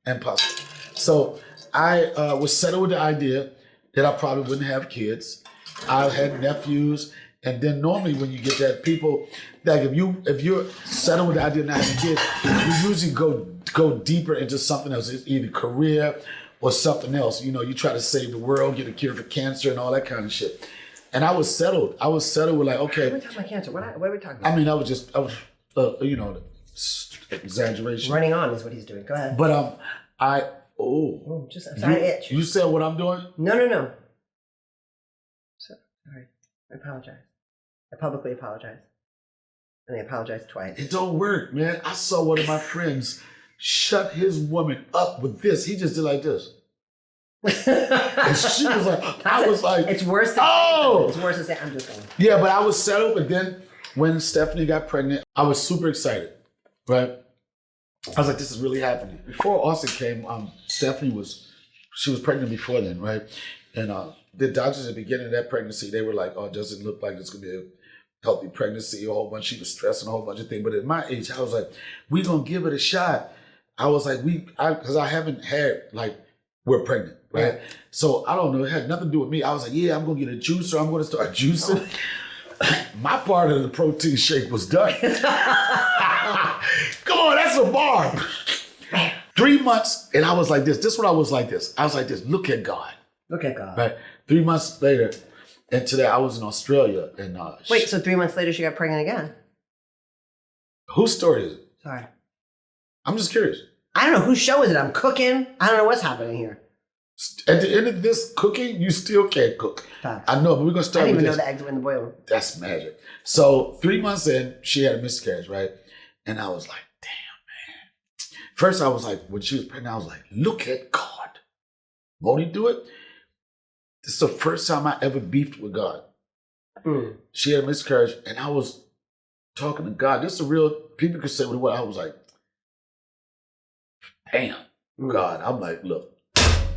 And pasta. So I was settled with the idea that I probably wouldn't have kids. I had nephews, and then normally when you get that, people like if you're settled with the idea of not having kids, you usually go deeper into something else, it's either career or something else. You know, you try to save the world, get a cure for cancer, and all that kind of shit. And I was settled. with like, okay. What are we talking about cancer? What are we talking about? I mean, I was exaggeration. Running on is what he's doing. Go ahead. But I'm sorry to itch. You said what I'm doing? No. Sorry. I apologize. I publicly apologize. And I apologize twice. It don't work, man. I saw one of my friends shut his woman up with this. He just did like this. And she was like, I was like, it's worse than it's worse than saying, I'm just going. Yeah, but I was settled. But then when Stephanie got pregnant, I was super excited, right? I was like, this is really happening. Before Austin came, Stephanie was pregnant before then, right? And the doctors at the beginning of that pregnancy, they were like, oh, it doesn't look like it's going to be healthy pregnancy, a whole bunch. She was stressing a whole bunch of things. But at my age, I was like, we gonna give it a shot. I was like, because I haven't had, like, we're pregnant, right? So I don't know, it had nothing to do with me. I was like, yeah, I'm gonna get a juicer. I'm gonna start juicing. My part of the protein shake was done. Come on, that's a bar. 3 months, and I was like this. This is what I was like this. I was like this, look at God. Look at God. Right? 3 months later, and today I was in Australia. And wait, so 3 months later she got pregnant again? Whose story is it? Sorry. I'm just curious. I don't know. Whose show is it? I'm cooking. I don't know what's happening here. At the end of this cooking, you still can't cook. Facts. I know, but we're going to start with this. I didn't even know the eggs were in the boiler. That's magic. So 3 months in, she had a miscarriage, right? And I was like, damn, man. First, I was like, when she was pregnant, I was like, look at God. Won't he do it? This is the first time I ever beefed with God. She had a miscarriage, and I was talking to God. This is a real, people could say what I was like, damn, God. I'm like, look,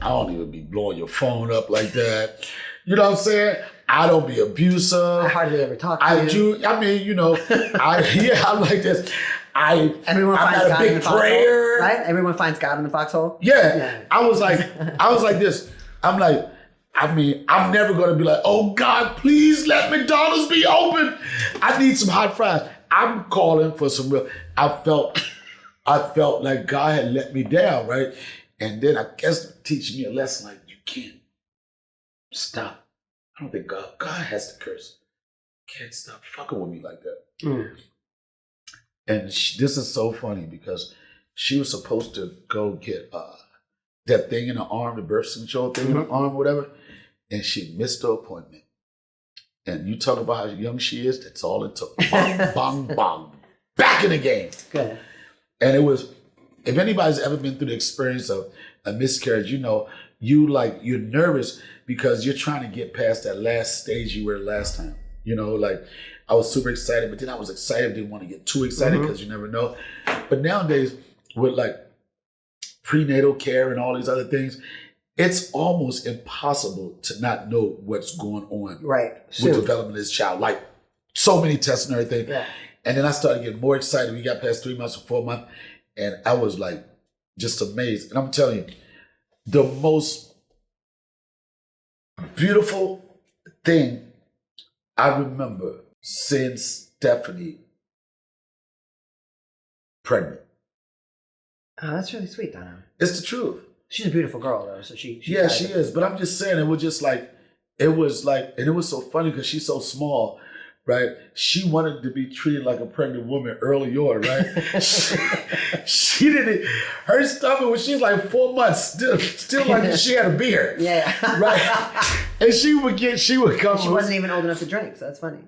I don't even be blowing your phone up like that. You know what I'm saying? I don't be abusive. I hardly ever talk to you. I mean, you know, I'm like this. Everyone finds got a God big in the foxhole, prayer. right? Everyone finds God in the foxhole. Yeah. I was like this. I'm like, I mean, I'm never going to be like, oh God, please let McDonald's be open. I need some hot fries. I'm calling for some real, I felt like God had let me down, right? And then I guess teaching me a lesson like, you can't stop. I don't think God has to curse. Can't stop fucking with me like that. And this is so funny because she was supposed to go get that thing in the arm, the birth control thing in the arm, whatever. And she missed the appointment. And you talk about how young she is, that's all it took. Bong, bong, bong. Back in the game. Good. And it was, if anybody's ever been through the experience of a miscarriage, you know, you're nervous because you're trying to get past that last stage you were last time. You know, like I was super excited, but then I was excited, didn't want to get too excited because you never know. But nowadays, with like prenatal care and all these other things, it's almost impossible to not know what's going on with developing this child. Like so many tests and everything. Yeah. And then I started getting more excited. We got past 3 months or 4 months, and I was like just amazed. And I'm telling you, the most beautiful thing I remember seeing Stephanie pregnant. Oh, that's really sweet, Donnell. It's the truth. She's a beautiful girl, though. So she yeah, she is. But I'm just saying, it was like, and it was so funny because she's so small, right? She wanted to be treated like a pregnant woman early on, right? she didn't. Her stomach when she was like 4 months, still like she had a beard. Yeah. Right. And she would come. She wasn't even old enough to drink, so that's funny.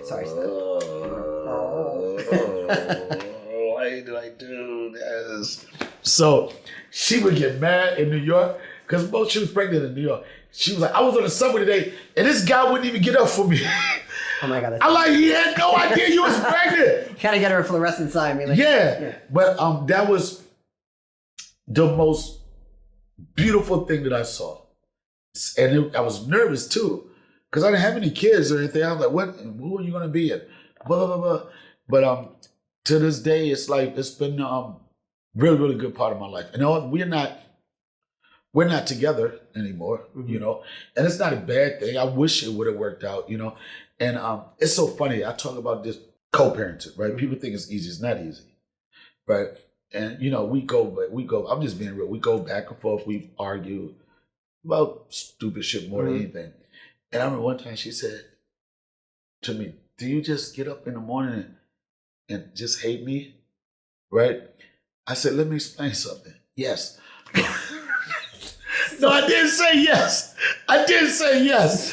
Sorry, Steph. Why do I do this? So she would get mad in New York because she was pregnant in New York. She was like, I was on the subway today and this guy wouldn't even get up for me. Oh my God. I'm like, he had no idea you was pregnant. You gotta get her a fluorescent sign. Like, yeah. But that was the most beautiful thing that I saw. And I was nervous too because I didn't have any kids or anything. I was like, who are you going to be in? Blah, blah, blah. But to this day, it's like, it's been really, really good part of my life. And we're not together anymore, you know, and it's not a bad thing. I wish it would have worked out, you know, and it's so funny. I talk about this co-parenting, right? People think it's easy. It's not easy, right? And, you know, we go, I'm just being real. We go back and forth. We argue about stupid shit more than anything. And I remember one time she said to me, do you just get up in the morning and just hate me, right? I said, let me explain something. Yes. No, I didn't say yes. I didn't say yes.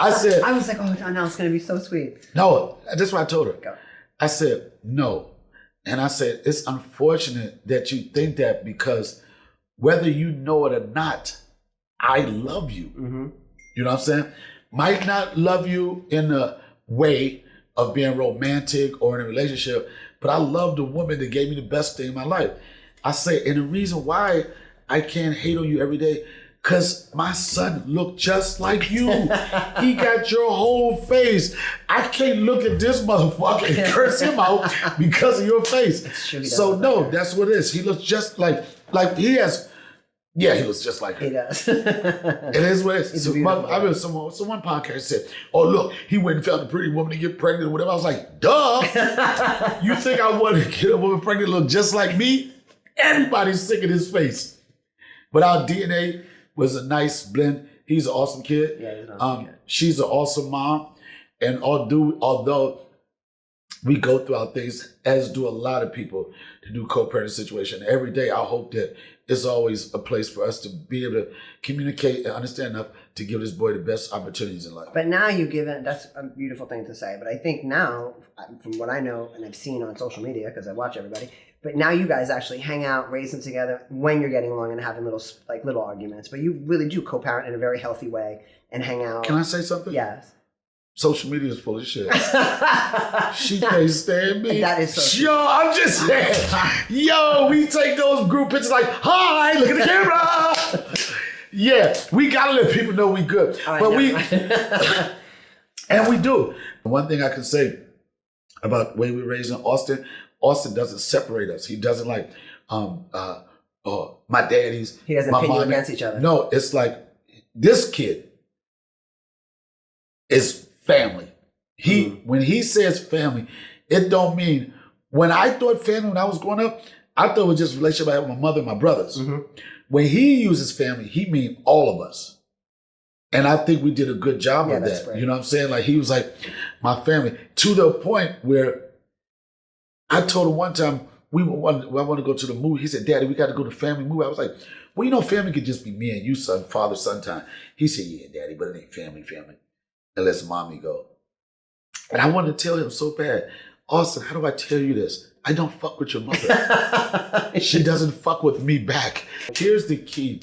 I said. I was like, oh, Donnell, it's going to be so sweet. No, that's what I told her. Go. I said, no. And I said, it's unfortunate that you think that because whether you know it or not, I love you. You know what I'm saying? Might not love you in a way of being romantic or in a relationship, but I love the woman that gave me the best thing in my life. I say, and the reason why I can't hate on you every day, Cause my son looked just like you. He got your whole face. I can't look at this motherfucker and curse him out because of your face. So no, that's what it is. He looks just like he has. Yeah, he looks just like her. He does. It is what it is. So I mean, someone podcast said, "Oh look, he went and found a pretty woman to get pregnant or whatever." I was like, "Duh! You think I want to get a woman pregnant look just like me?" Everybody's sick of his face. But our DNA was a nice blend. He's an awesome kid. Yeah, he's an awesome kid. She's an awesome mom. And although we go through our things, as do a lot of people to do co-parenting situation, every day I hope that it's always a place for us to be able to communicate and understand enough to give this boy the best opportunities in life. But now you give it, that's a beautiful thing to say. But I think now, from what I know and I've seen on social media, because I watch everybody, but now you guys actually hang out, raise them together when you're getting along and having little arguments. But you really do co-parent in a very healthy way and hang out. Can I say something? Yes. Social media is full of shit. She can't stand me. That is so Yo, I'm just saying. Yo, we take those group pictures like, hi, look at the camera. Yeah, we gotta let people know we good. And we do. One thing I can say about the way we raised in Austin doesn't separate us. He doesn't like, my daddy's. He doesn't pin you against each other. No, it's like this kid is family. When he says family, it don't mean, when I thought family when I was growing up, I thought it was just a relationship I had with my mother and my brothers. Mm-hmm. When he uses family, he mean all of us. And I think we did a good job of that. Right. You know what I'm saying? Like he was like my family, to the point where I told him one time, I want to go to the movie. He said, Daddy, we got to go to family movie. I was like, well, you know, family could just be me and you, son, father, son time. He said, yeah, Daddy, but it ain't family. Unless mommy go. And I wanted to tell him so bad, Austin, how do I tell you this? I don't fuck with your mother. She doesn't fuck with me back. Here's the key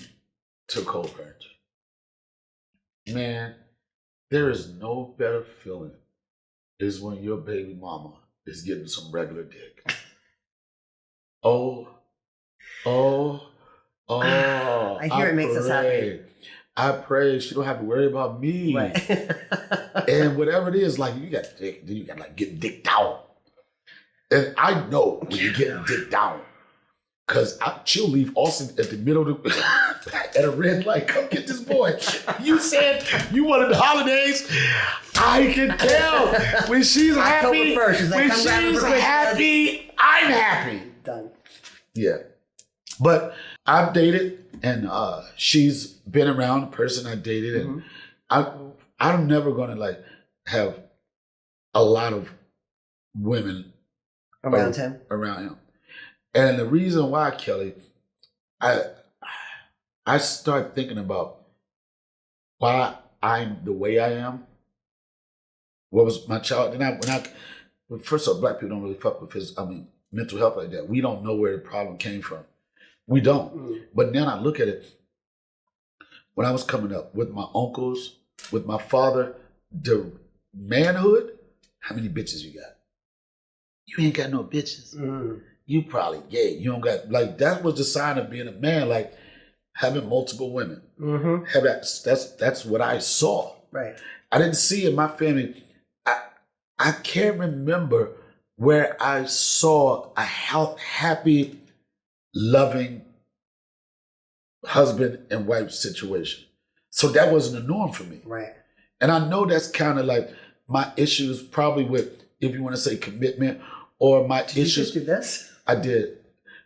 to co-parenting. Man, there is no better feeling is when your baby mama is getting some regular dick. I hear it makes us happy. I pray she don't have to worry about me. Right. And whatever it is, like you got dick, then you got like get dick down. And I know when you're getting dick down. Cause she'll leave Austin at the middle of the at a red light. Come get this boy. You said you wanted the holidays. I can tell when she's happy. When she's happy, I'm happy. Done. Yeah. But I've dated, and she's been around the person I dated, and I'm never gonna like have a lot of women around him. And the reason why, Kelly, I start thinking about why I'm the way I am. What was my child? First of all, black people don't really fuck with mental health like that. We don't know where the problem came from. We don't. But then I look at it, when I was coming up with my uncles, with my father, the manhood, how many bitches you got? You ain't got no bitches. You probably gay. You don't got, like, that was the sign of being a man, like having multiple women. That's what I saw. Right. I didn't see in my family, I can't remember where I saw a happy, loving husband and wife situation. So that wasn't a norm for me. Right. And I know that's kind of like my issues probably with, if you want to say commitment, or my issues. Did you just do this? I did.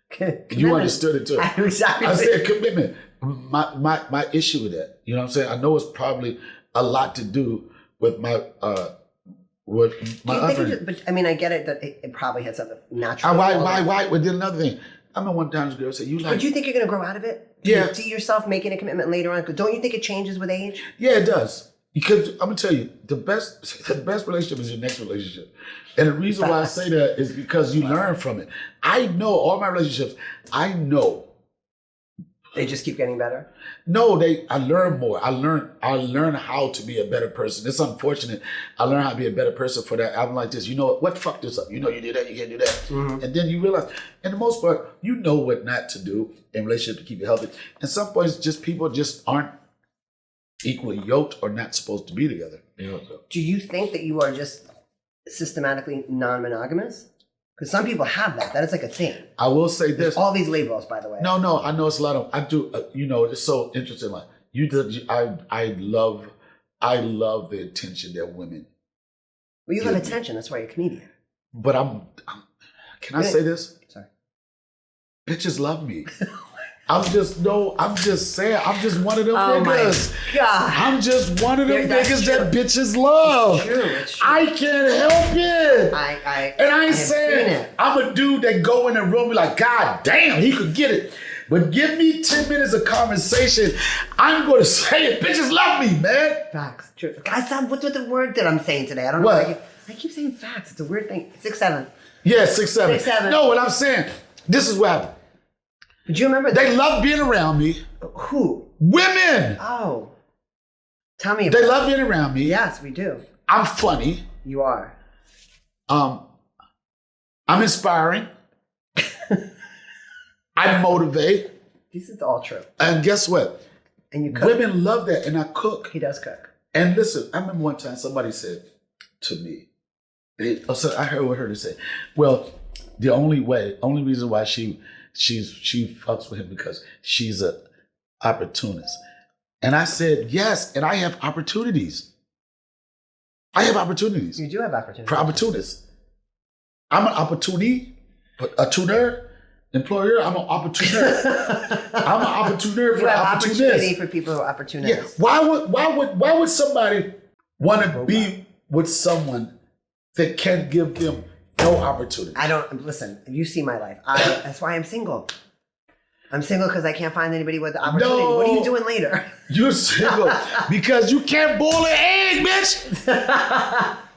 Commitment. You understood it too. I knew exactly. I said commitment. My issue with that. You know what I'm saying? I know it's probably a lot to do with my upbringing. But I mean, I get it that it probably had something natural. Why? Well, did another thing. I remember one time this girl said, "You like." But do you think you're going to grow out of it? Yeah. Do you see yourself making a commitment later on? Because don't you think it changes with age? Yeah, it does. Because I'm gonna tell you, the best relationship is your next relationship. And the reason why I say that is because you learn from it. I know all my relationships, I know They just keep getting better? No, I learn more. I learn how to be a better person. It's unfortunate. I learn how to be a better person for that album like this. You know what fucked this up? You know you did that, you can't do that. Mm-hmm. And then you realize, in the most part, you know what not to do in relationship to keep it healthy. And some points, people just aren't equally yoked or not supposed to be together. You know. So. Do you think that you are just systematically non-monogamous? Because some people have that. That is like a thing. I will say this. There's all these labels, by the way. No. I know it's a lot of. I do. It's so interesting. Like you did. I love the attention that women. Well, you love attention. That's why you're a comedian. But can I say this? Sorry. Bitches love me. I'm just saying. I'm just one of them niggas. My God. I'm just one of them niggas that bitches love. It's true. I can't help it. I ain't saying I'm a dude that go in a room and be like, God damn, he could get it. But give me 10 minutes of conversation. I'm going to say it. Bitches love me, man. Facts. True. Guys, what's with the word that I'm saying today? I don't know. I keep saying facts. It's a weird thing. 6'7". Yeah, 6'7". 6'7". No, what I'm saying, this is what happened. Do you remember They love being around me. Who? Women. Oh. Tell me about They love being around me. Yes, we do. I'm funny. You are. I'm inspiring. I motivate. This is all true. And guess what? And you cook. Women love that, and I cook. He does cook. And listen, I remember one time somebody said to me, I heard her say, well, the only reason why she fucks with him because she's an opportunist. And I said, yes, and I have opportunities. You do have opportunities. For opportunists. I'm an opportunity, a tuner, employer. I'm an opportunist. I'm an opportunist for opportunists. Opportunity for people who are opportunists. Yeah. Why would somebody want to be with someone that can't give them no opportunity? Listen, you see my life. That's why I'm single. I'm single because I can't find anybody with the opportunity. No, what are you doing later? You're single because you can't boil an egg, bitch.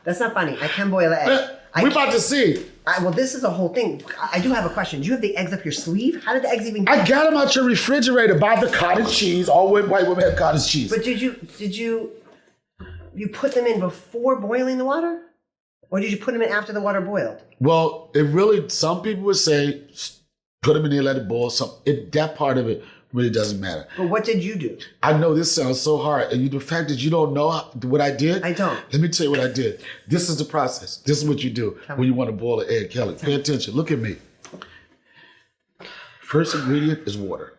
That's not funny. I can boil an egg. We're about to see. Well, this is a whole thing. I do have a question. Do you have the eggs up your sleeve? How did the eggs even I got them out your refrigerator by the cottage cheese. All white women have cottage cheese. But did you put them in before boiling the water? Or did you put them in after the water boiled? Well, some people would say, put them in there, let it boil. That part of it really doesn't matter. But what did you do? I know this sounds so hard. And the fact that you don't know what I did. I don't. Let me tell you what I did. This is the process. This is what you do when you want to boil an egg. Kelly, pay attention. Look at me. First ingredient is water.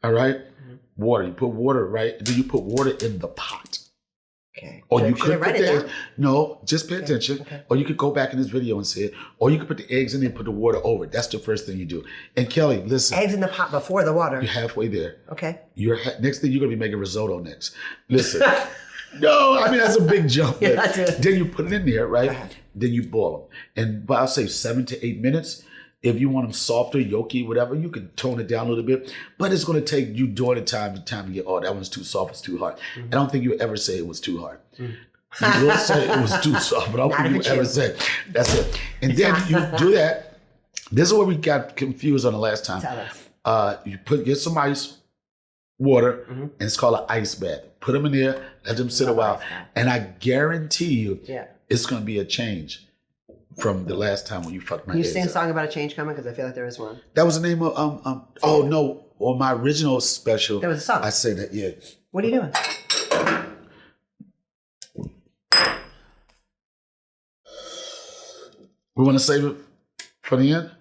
All right? Mm-hmm. Water. You put water, right? Then you put water in the pot. Okay. Or you could write it down? No, just pay attention. Okay. Or you could go back in this video and see it. Or you could put the eggs in there and put the water over it. That's the first thing you do. And Kelly, listen. Eggs in the pot before the water. You're halfway there. Okay. Next thing, you're going to be making risotto next. Listen. No, I mean, that's a big jump. Yeah, that's it. Then you put it in there, right? Then you boil them. And I'll say 7 to 8 minutes. If you want them softer, yolky, whatever, you can tone it down a little bit. But it's going to take you during the time to get, that one's too soft, it's too hard. Mm-hmm. I don't think you would ever say it was too hard. Mm-hmm. You will say it was too soft, but I don't think you would ever say that's it. And then you do that. This is where we got confused on the last time. You get some ice, water, and it's called an ice bath. Put them in there, let them sit a while. And I guarantee you, it's going to be a change from the last time when you fucked my Can you eggs sing a up. song about a change coming? Because I feel like there is one. That was the name of, on my original special. There was a song. I said that, yeah. What are you doing? We want to save it for the end?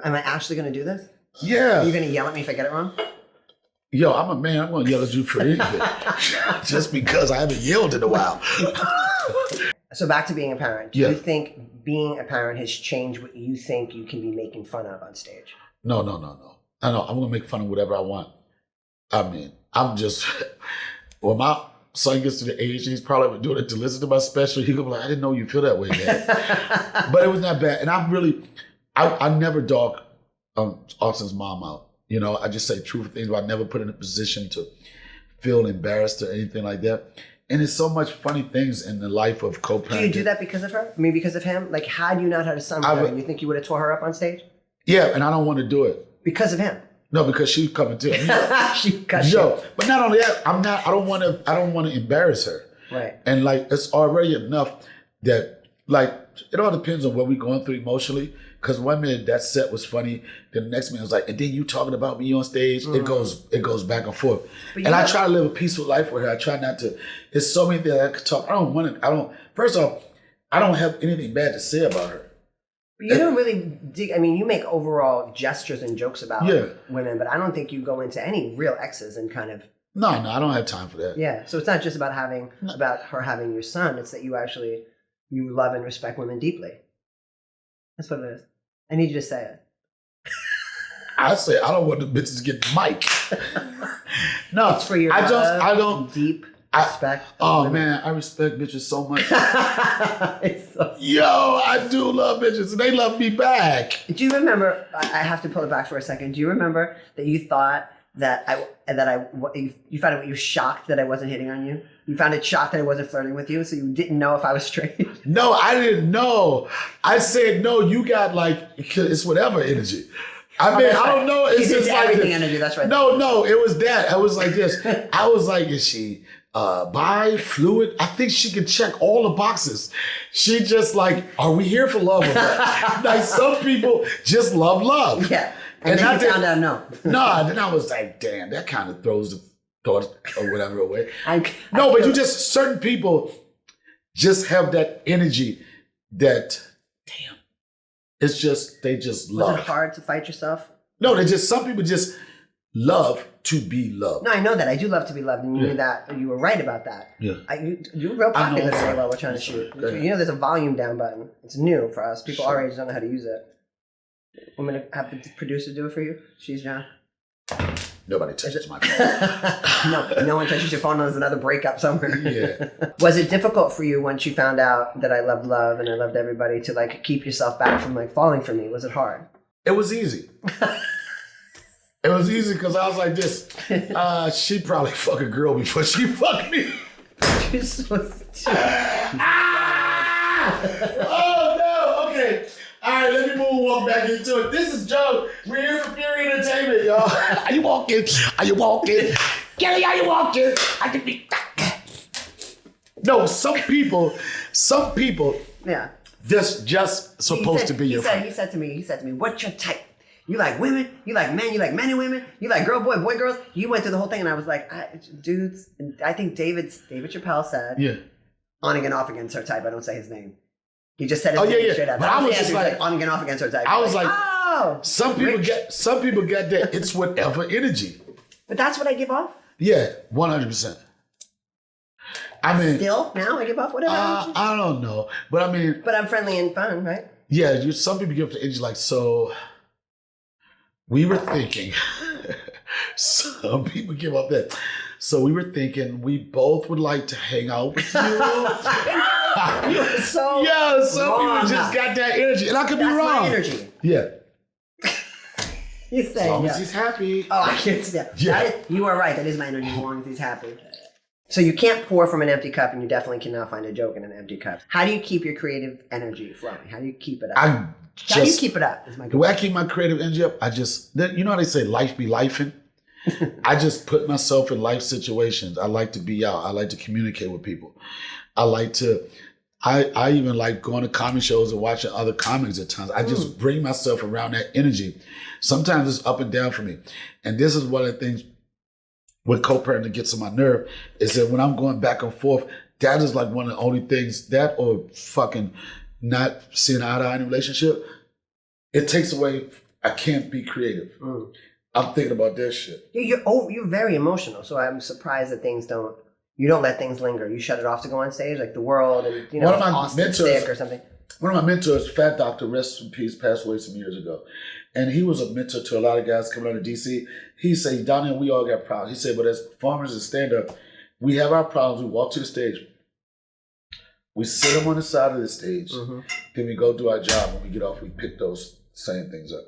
Am I actually going to do this? Yeah. Are you going to yell at me if I get it wrong? Yo, I'm a man. I'm going to yell at you for anything. Just because I haven't yelled in a while. So back to being a parent. Do you think being a parent has changed what you think you can be making fun of on stage? No. I know. I'm going to make fun of whatever I want. I mean, I'm just... When my son gets to the age, he's probably doing it to listen to my special. He'll be like, I didn't know you feel that way, Dad. But it was not bad. And I never dog Austin's mom out. You know, I just say truthful things, but I never put in a position to feel embarrassed or anything like that. And there's so much funny things in the life of co-parenting. Do you do that because of her? I mean, because of him? Like, had you not had a son with her, you think you would have tore her up on stage? Yeah, and I don't want to do it. Because of him? No, because she's coming too. She cut Yo, but not only that, I don't want to embarrass her. Right. And like, it's already enough that like, it all depends on what we're going through emotionally. Because 1 minute that set was funny, then the next minute was like, and then you talking about me on stage. It goes back and forth. And I try to live a peaceful life with her. I try not to. There's so many things I could talk. First off, I don't have anything bad to say about her. But you don't really dig. I mean, you make overall gestures and jokes about women, but I don't think you go into any real exes and kind of. No, I don't have time for that. Yeah, so it's not just about her having your son. It's that you love and respect women deeply. That's what it is. I need you to say it. I say I don't want the bitches to get the mic. No, it's for your I don't deep respect. Oh man, I respect bitches so much. It's so Yo, I do love bitches, and they love me back. Do you remember? I have to pull it back for a second. Do you remember that you thought you found it? You were shocked that I wasn't hitting on you. You found it shocked that I wasn't flirting with you, so you didn't know if I was straight. No, I didn't know. I said no. You got like it's whatever energy. I mean, I don't know. It's just like everything energy. That's right. No, it was that. I was like this. I was like, is she bi, fluid? I think she can check all the boxes. She just like, are we here for love or not? Like some people just love. Yeah. And then you found out no. No, then I was like, damn, that kind of throws the thought or whatever away. But you just, certain people just have that energy that, damn, it's just, they just love. Was it hard to fight yourself? No, some people just love to be loved. No, I know that. I do love to be loved, and you knew that. You were right about that. Yeah. You were real popular today while we're trying to shoot. You know there's a volume down button. It's new for us. People our age don't know how to use it. I'm going to have the producer do it for you. She's John. Nobody touches my phone. No one touches your phone unless another breakup somewhere. Yeah. Was it difficult for you once you found out that I loved love and I loved everybody to like keep yourself back from like falling for me? Was it hard? It was easy. It was easy because I was like this. She probably fuck a girl before she fucked me. You're so Oh no! Okay. All right, let me walk back into it. This is Joe. We're here for Fury Entertainment, y'all. Are you walking? Kelly, are you walking? I can be. No, some people. Yeah. This just supposed to be your friend. He said to me, what's your type? You like women? You like men? You like men and women? You like girl, boy, girls? You went through the whole thing, and I was like, dudes. And I think David Chappelle said, on again, off again's her type. I don't say his name. He just said it straight up. But I was just like, on again, off again's her type. I was like, oh, some people get that. It's whatever energy. But that's what I give off. Yeah, 100%. I mean, still now I give off whatever energy. I don't know, but I mean, but I'm friendly and fun, right? Yeah, some people give the energy like so. We were thinking. Some people give off that. So we were thinking we both would like to hang out with you. You're so some wrong. people just got that energy, and I could be wrong. That's my energy. Yeah. You say as long as he's happy. Oh, I can't see that. Yeah. You are right. That is my energy. As long as he's happy. So you can't pour from an empty cup, and you definitely cannot find a joke in an empty cup. How do you keep your creative energy flowing? How do you keep it up? How do you keep it up? The way I keep my creative energy up, you know how they say life be lifing? I just put myself in life situations. I like to be out. I like to communicate with people. I even like going to comedy shows and watching other comics at times. I just bring myself around that energy. Sometimes it's up and down for me. And this is one of the things with co-parenting gets on my nerve is that when I'm going back and forth, that is like one of the only things, that or fucking not seeing eye to eye in a relationship, it takes away, I can't be creative. I'm thinking about that shit. You're very emotional, so I'm surprised that you don't let things linger. You shut it off to go on stage, like The World and one of my Austin mentors, Stick or something. One of my mentors, Fat Doctor, rest in peace, passed away some years ago. And he was a mentor to a lot of guys coming out of DC. He said, Donnell, we all got problems. He said, but as performers and stand-up, we have our problems. We walk to the stage. We sit them on the side of the stage. Then we go do our job. When we get off, we pick those same things up.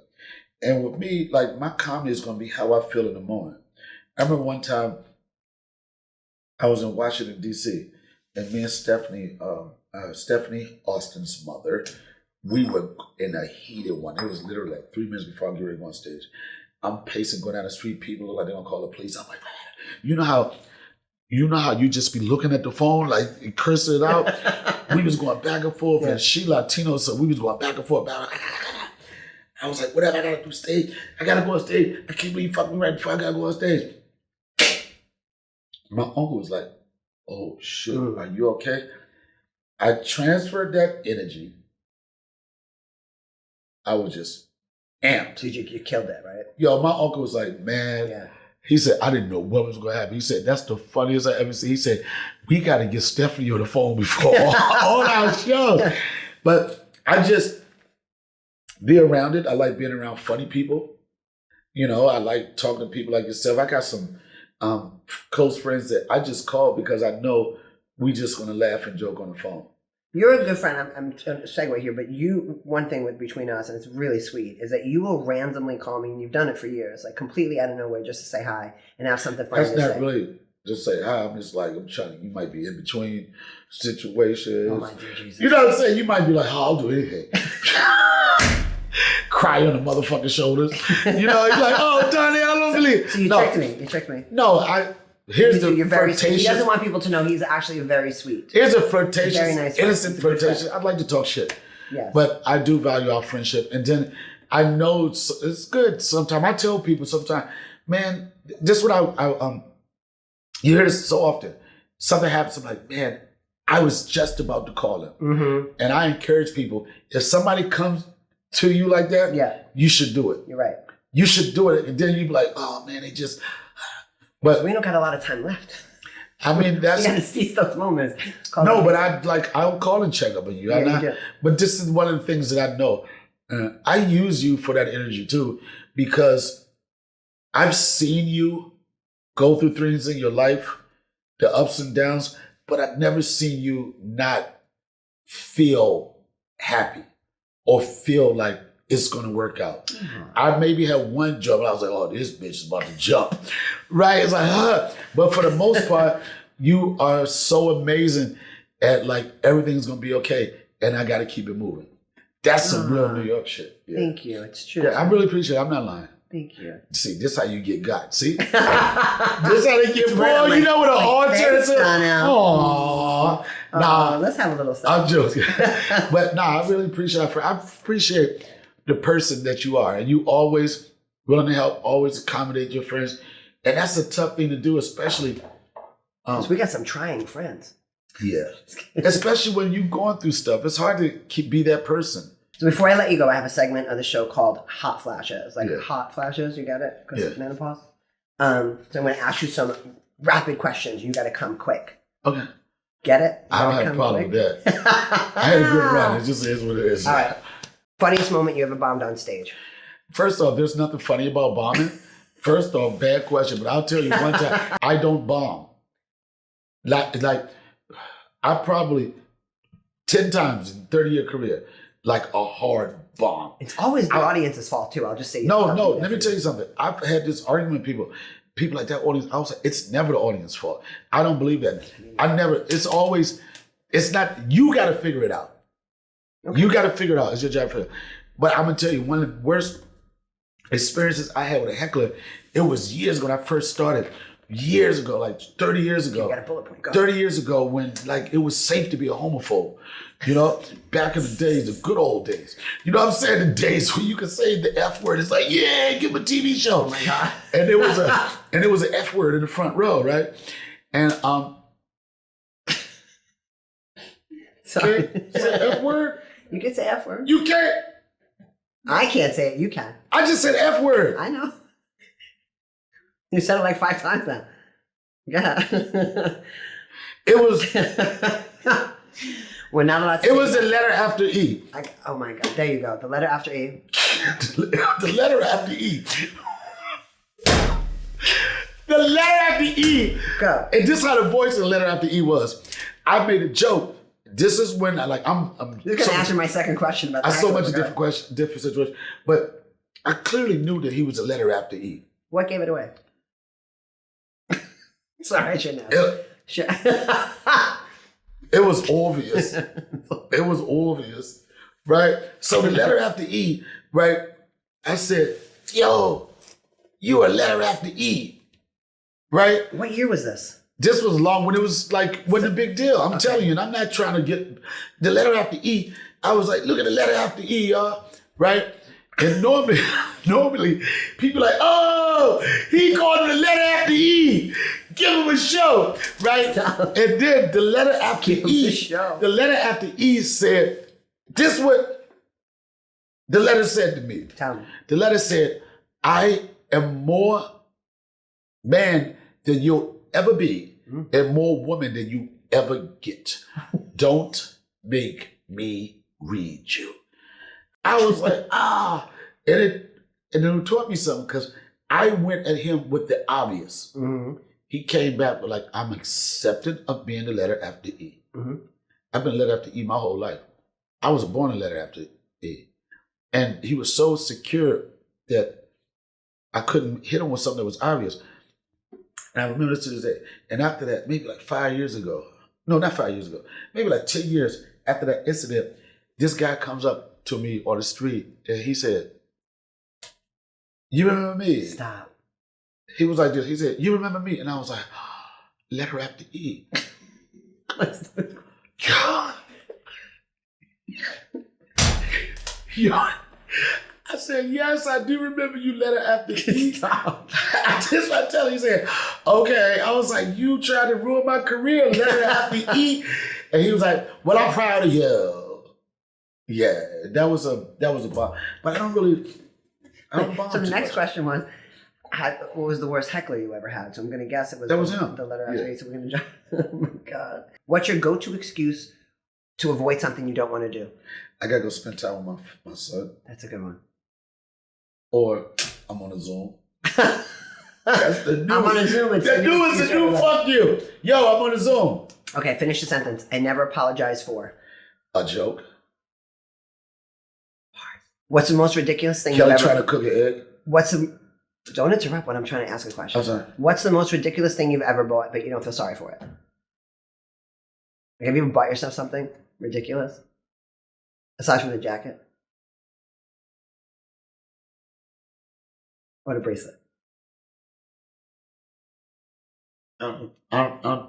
And with me, like, my comedy is going to be how I feel in the moment. I remember one time I was in Washington, D.C., and me and Stephanie Austin's mother, we were in a heated one. It was literally like 3 minutes before I get ready to go on stage. I'm pacing, going down the street. People look like they're gonna call the police. I'm like, man, you know how you just be looking at the phone, like cursing it out. We was going back and forth, and she Latino, so we was going back and forth. I was like, whatever, I gotta do stage. I gotta go on stage. I can't believe you fucked me right before I gotta go on stage. My uncle was like, oh shit, are you okay? I transferred that energy. I was just amped. You killed that, right? Yo, my uncle was like, man, he said, I didn't know what was going to happen. He said, that's the funniest I ever seen. He said, we got to get Stephanie on the phone before all our shows. But I just be around it. I like being around funny people. You know, I like talking to people like yourself. I got some close friends that I just call because I know we just going to laugh and joke on the phone. You're a good friend. I'm trying to segue here, but one thing between us, and it's really sweet, is that you will randomly call me, and you've done it for years, like completely out of nowhere, just to say hi and have something funny to say. That's not really just say hi. I'm just like, you might be in between situations. Oh my dear Jesus. You know what I'm saying? You might be like, oh, I'll do anything. Cry on the motherfucking shoulders. You know, you're like, oh, Donnell, I don't believe. So you tricked me. You tricked me. No, here's the flirtation. He doesn't want people to know he's actually very sweet. Here's a flirtation, very nice innocent flirtation. I'd like to talk shit. Yes. But I do value our friendship. And then I know it's good sometimes. I tell people sometimes, man, this is what you hear this so often. Something happens, I'm like, man, I was just about to call him. Mm-hmm. And I encourage people, if somebody comes to you like that, you should do it. You're right. You should do it. And then you be like, oh man, they just... But we don't got a lot of time left. I mean, that's... You got to seize those moments. But I'll call and check up on you. Yeah, you do. But this is one of the things that I know. I use you for that energy too, because I've seen you go through things in your life, the ups and downs, but I've never seen you not feel happy or feel like it's going to work out. Mm-hmm. I maybe had one jump and I was like, oh, this bitch is about to jump. Right? It's like, huh. But for the most part, you are so amazing at like, everything's going to be okay. And I got to keep it moving. That's some real New York shit. Yeah. Thank you. It's true. Yeah, I really appreciate it. I'm not lying. Thank you. See, this how you get got. See? This how they get bored. You know what an audience is? Aww. Nah. Let's have a little stuff. I'm joking. But nah, I really appreciate it. I appreciate the person that you are. And you always willing to help, always accommodate your friends. And that's a tough thing to do, especially. We got some trying friends. Yeah. Especially when you're going through stuff. It's hard to be that person. So before I let you go, I have a segment of the show called Hot Flashes. Hot Flashes, you got it? Because of menopause. So I'm going to ask you some rapid questions. You got to come quick. Okay. Get it? I don't have a problem with that. I had a good run. It just is what it is. All right. Funniest moment you ever bombed on stage? First off, there's nothing funny about bombing. First off, bad question, but I'll tell you one time, I don't bomb. Like I probably 10 times in 30-year career, like a hard bomb. It's always the audience's fault too. I'll just say. No. Let me tell you something. I've had this argument with people like that audience. I was like, it's never the audience's fault. I don't believe that. It's not, you got to figure it out. Okay. You got to figure it out. It's your job for it. But I'm going to tell you, one of the worst experiences I had with a heckler, it was years ago when I first started. Years ago, like 30 years ago. You got a bullet point. Go 30 years ago when like it was safe to be a homophobe. You know, back in the days, the good old days. You know what I'm saying? The days when you could say the F word. It's like, yeah, give a TV show. Oh my God. And it was an F word in the front row, right? And sorry. Say F word? You can say F word. You can't. I can't say it. You can. I just said F word. I know. You said it like 5 times now. Yeah. It was. We're not allowed to. It was the letter after E. Oh my God. There you go. The letter after E. The letter after E. The letter after E. Go. And this is how the voice of the letter after E was. I made a joke. This is when I'm You're gonna answer my second question about that. I so much a different situation. But I clearly knew that he was a letter after E. What gave it away? Sorry, I shouldn't have. It was obvious. It was obvious, right? So the letter after E, right? I said, yo, you a letter after E, right? What year was this? This was long when it was like, wasn't a big deal. I'm telling you, and I'm not trying to get the letter after E. I was like, look at the letter after E, y'all, right? And normally people like, oh, he called him the letter after E. Give him a show, right? And then the letter after the letter after E said, this what the letter said to me. Tell me. The letter said, I am more man than you'll ever be and more woman than you ever get. Don't make me read you. I was like, and it taught me something because I went at him with the obvious. Mm-hmm. He came back with like, I'm accepting of being the letter after E. Mm-hmm. I've been a letter after E my whole life. I was born a letter after E. And he was so secure that I couldn't hit him with something that was obvious. And I remember this to this day. And after that, maybe like 5 years ago, no, not 5 years ago, maybe like 10 years after that incident, this guy comes up to me on the street and he said, you remember me? Stop. He was like this. He said, you remember me? And I was like, letter after E. God. Yo, I said, yes, I do remember you, letter after E. Stop. That's what I tell him. He said, okay. I was like, you tried to ruin my career, letter after E. And he was like, well, I'm proud of you. Yeah, that was a bomb. But I don't bomb. So the next much. question was, what was the worst heckler you ever had? So I'm going to guess it was him. The letter after E. So we're going to jump. Oh my God. What's your go-to excuse to avoid something you don't want to do? I got to go spend time with my son. That's a good one. Or I'm on a Zoom. That's the new. I'm on a Zoom. That new is the new fuck you. Yo, I'm on a Zoom. Okay, finish the sentence. I never apologize for. A joke. What's the most ridiculous thing Kelly you've ever... trying to cook an egg. Don't interrupt when I'm trying to ask a question. I'm sorry. What's the most ridiculous thing you've ever bought, but you don't feel sorry for it? Like, have you ever bought yourself something ridiculous? Aside from the jacket? What a bracelet. I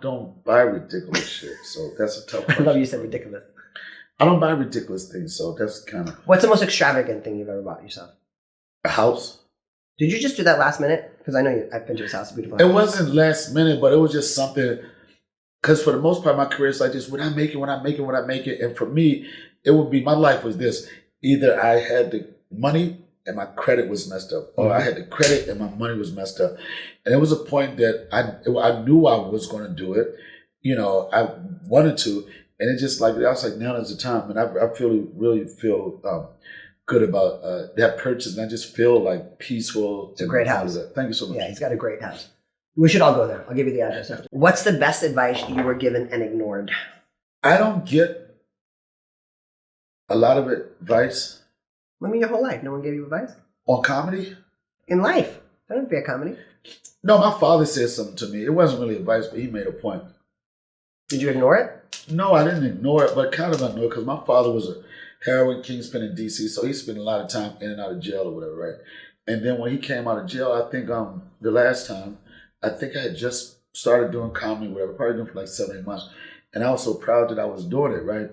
don't buy ridiculous shit, so that's a tough I question. love you said ridiculous. I don't buy ridiculous things, so that's kind of... What's the most extravagant thing you've ever bought yourself? A house. Did you just do that last minute? Because I know I've been to his house. It's beautiful. It wasn't last minute, but it was just something... Because for the most part, my career is like this. When I make it. And for me, it would be... My life was this. Either I had the money and my credit was messed up, or I had the credit and my money was messed up. And it was a point that I knew I was going to do it. You know, I wanted to. And it just like, I was like, now is the time. And I really feel good about that purchase. And I just feel like peaceful. It's a great house. Thank you so much. Yeah, he's got a great house. We should all go there. I'll give you the address after. What's the best advice you were given and ignored? I don't get a lot of advice. I mean, your whole life, no one gave you advice? On comedy? In life. That would be a comedy. No, my father said something to me. It wasn't really advice, but he made a point. Did you ignore it? No, I didn't ignore it, but kind of ignore it because my father was a heroin kingpin in D.C., so he spent a lot of time in and out of jail or whatever, right? And then when he came out of jail, I think the last time, I think I had just started doing comedy or whatever, probably doing for like 7 months. And I was so proud that I was doing it, right?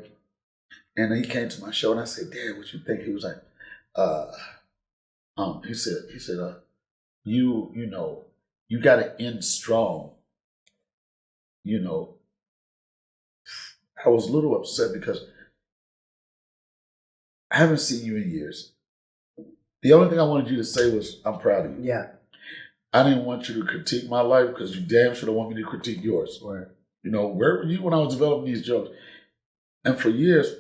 And then he came to my show and I said, Dad, what you think? He was like, he said, you know, you got to end strong. You know, I was a little upset because I haven't seen you in years. The only thing I wanted you to say was, I'm proud of you. Yeah. I didn't want you to critique my life because you damn sure don't want me to critique yours. Right. You know, where were you when I was developing these jokes? And for years,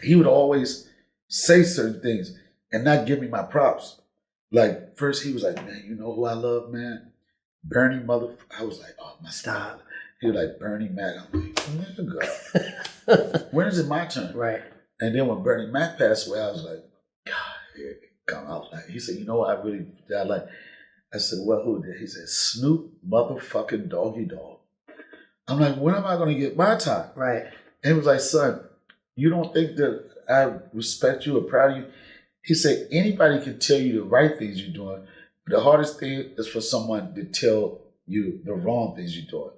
he would always say certain things and not give me my props. Like, first he was like, man, you know who I love, man? Bernie mother. I was like, oh, my Stop. He was like, Bernie Mac. I'm like, nigga. When is it my turn? Right. And then when Bernie Mac passed away, I was like, God, here it come out. Like, he said, you know what I like? I said, well, who did? He said, Snoop motherfucking Doggy Dog. I'm like, when am I going to get my time? Right. And he was like, son, you don't think that I respect you or proud of you? He said, anybody can tell you the right things you're doing, The hardest thing is for someone to tell you the wrong things you're doing.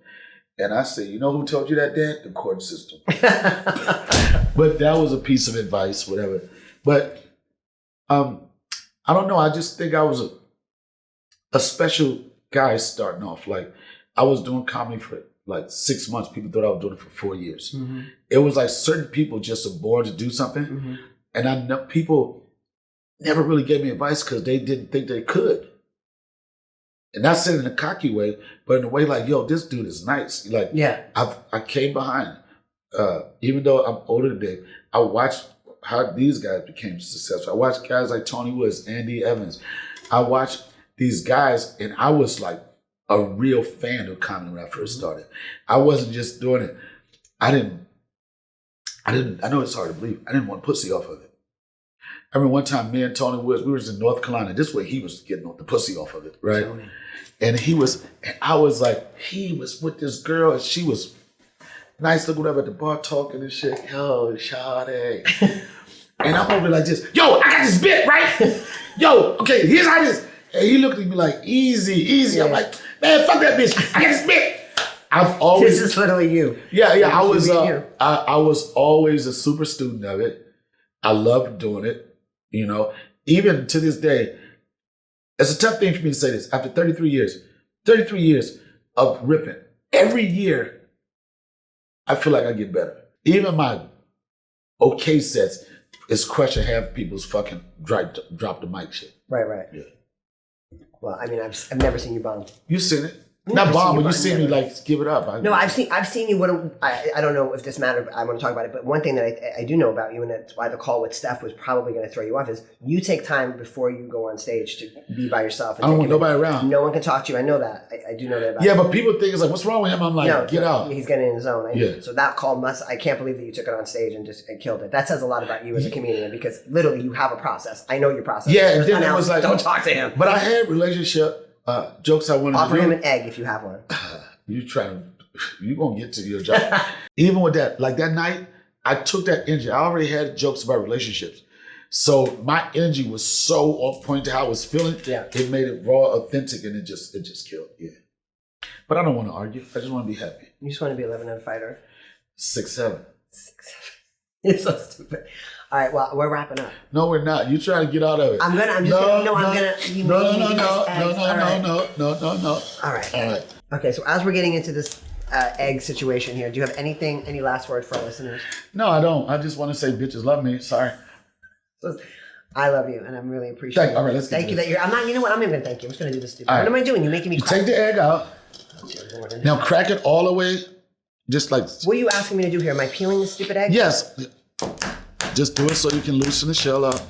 And I say, you know who told you that, Dad? The court system. But that was a piece of advice, whatever. But I don't know. I just think I was a special guy starting off. Like, I was doing comedy for like 6 months. People thought I was doing it for 4 years. Mm-hmm. It was like certain people just are born to do something. Mm-hmm. And I know people never really gave me advice because they didn't think they could. And not saying in a cocky way, but in a way like, yo, this dude is nice. Like, yeah, I came behind. Even though I'm older than Dave, I watched how these guys became successful. I watched guys like Tony Woods, Andy Evans. I watched these guys, and I was like a real fan of comedy when I first started. I wasn't just doing it. I know it's hard to believe. I didn't want pussy off of it. I remember one time me and Tony Woods, we was in North Carolina. This way he was getting the pussy off of it, right? Tony. And I was like, he was with this girl and she was nice looking up at the bar talking and shit. Yo, shawty. And I'm over like this, yo, I got this bit, right? Yo, okay, here's how this. And he looked at me like, easy. Yeah. I'm like, man, fuck that bitch. I got this bit. I've always. This is literally you. Yeah. I was always a super student of it. I loved doing it. You know, even to this day, it's a tough thing for me to say this. After 33 years of ripping, every year, I feel like I get better. Even my okay sets is crushing half people's fucking drop the mic shit. Right. Yeah. Well, I mean, I've never seen you bomb. You seen it. Not bomb, but you see me like give it up. No, I've seen you. I don't know if this matters. I want to talk about it, but one thing that I do know about you, and that's why the call with Steph was probably going to throw you off, is you take time before you go on stage to be by yourself. And I don't want nobody around. No one can talk to you. I know that. I do know that about you. Yeah, but people think it's like, what's wrong with him? I'm like, no, get out. He's getting in his zone. Yeah. So that call I can't believe that you took it on stage and just killed it. That says a lot about you as a comedian because literally you have a process. I know your process. Yeah, and then it was like, don't talk to him. But I had relationship. Jokes I wanted offer to do. Him an egg if you have one. You gonna get to your job. Even with that, like that night, I took that energy. I already had jokes about relationships. So my energy was so off point to how I was feeling. Yeah. It made it raw, authentic, and it just killed. Yeah. But I don't want to argue. I just want to be happy. You just want to be a 11-0 fighter? 6'7". 6'7". It's so stupid. All right, well, we're wrapping up. No, we're not. You trying to get out of it. I'm gonna. No. All right. Okay, so as we're getting into this egg situation here, do you have any last word for our listeners? No, I don't. I just want to say bitches love me. Sorry. So, I love you, and I'm really appreciative. All right, let's get Thank you. This. That you're. I'm not. You know what? I'm not even gonna thank you. I'm just gonna do this stupid. Right. What am I doing? You're making me. Take the egg out. Now crack it all the way, just like. What are you asking me to do here? Am I peeling this stupid egg? Yes. Just do it so you can loosen the shell up.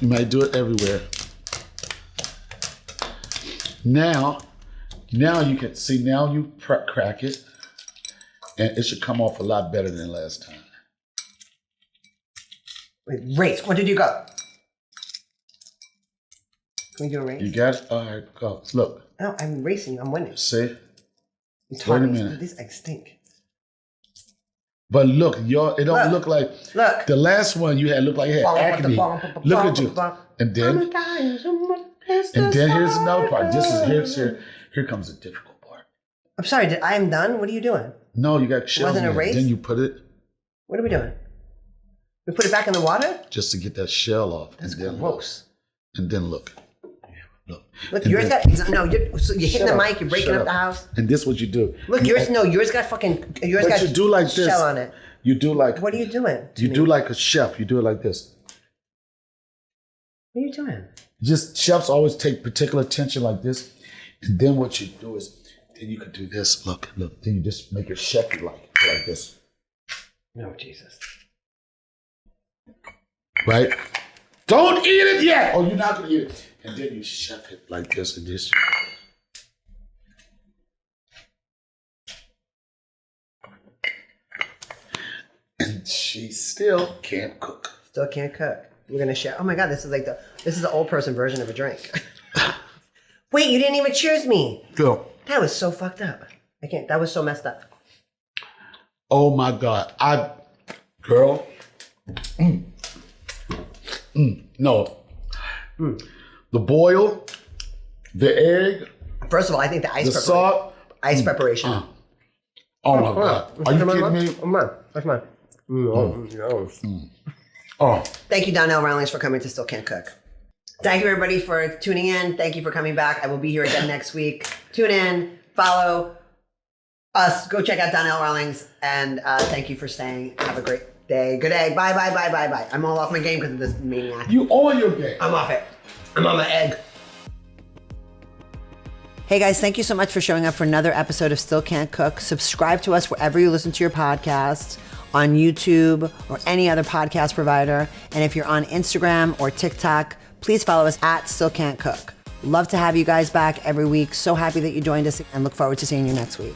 You might do it everywhere. Now you can see. Now you crack it, and it should come off a lot better than last time. Wait, race. What did you go? Can we do a race? You got it? All right, go. Look. No, I'm racing. I'm winning. See? Wait a minute. These eggs stink. But look, it don't look like. Look. The last one you had looked like it had acne. Look at you. And then here's another part. Here comes the difficult part. I'm sorry, I am done? What are you doing? No, you got shells in it. Then you put it. What are we doing? We put it back in the water? Just to get that shell off. That's gross. And then look. Look, yours got you're hitting the mic, you're breaking up the house. And this is what you do. Look, yours got you do like this. Shell on it. You do like. What are you doing? You do like a chef. You do it like this. What are you doing? Just chefs always take particular attention like this, and then what you do is, then you can do this. Look. Then you just make it chefy like this. No, Jesus. Right? Don't eat it yet. Oh, you're not gonna eat it. And then you chef it like this and this. And she still can't cook. Still can't cook. We're gonna share. Oh my God, this is the old person version of a drink. Wait, you didn't even cheers me. Go. That was so fucked up. I can't. That was so messed up. Oh my God, girl. No. The boil The egg. First of all, I think the The salt. ice preparation. Oh my God. Are you kidding me? That's mine. Oh. Thank you, Donnell Rawlings, for coming to Still Can't Cook. Thank you, everybody, for tuning in. Thank you for coming back. I will be here again next week. Tune in, follow us, go check out Donnell Rawlings, and thank you for staying. Have a great day. Good day. Bye, bye, bye, bye, bye. I'm all off my game because of this maniac. You on your game. I'm off it. I'm on my egg. Hey guys, thank you so much for showing up for another episode of Still Can't Cook. Subscribe to us wherever you listen to your podcasts, on YouTube or any other podcast provider. And if you're on Instagram or TikTok, please follow us at Still Can't Cook. Love to have you guys back every week. So happy that you joined us and look forward to seeing you next week.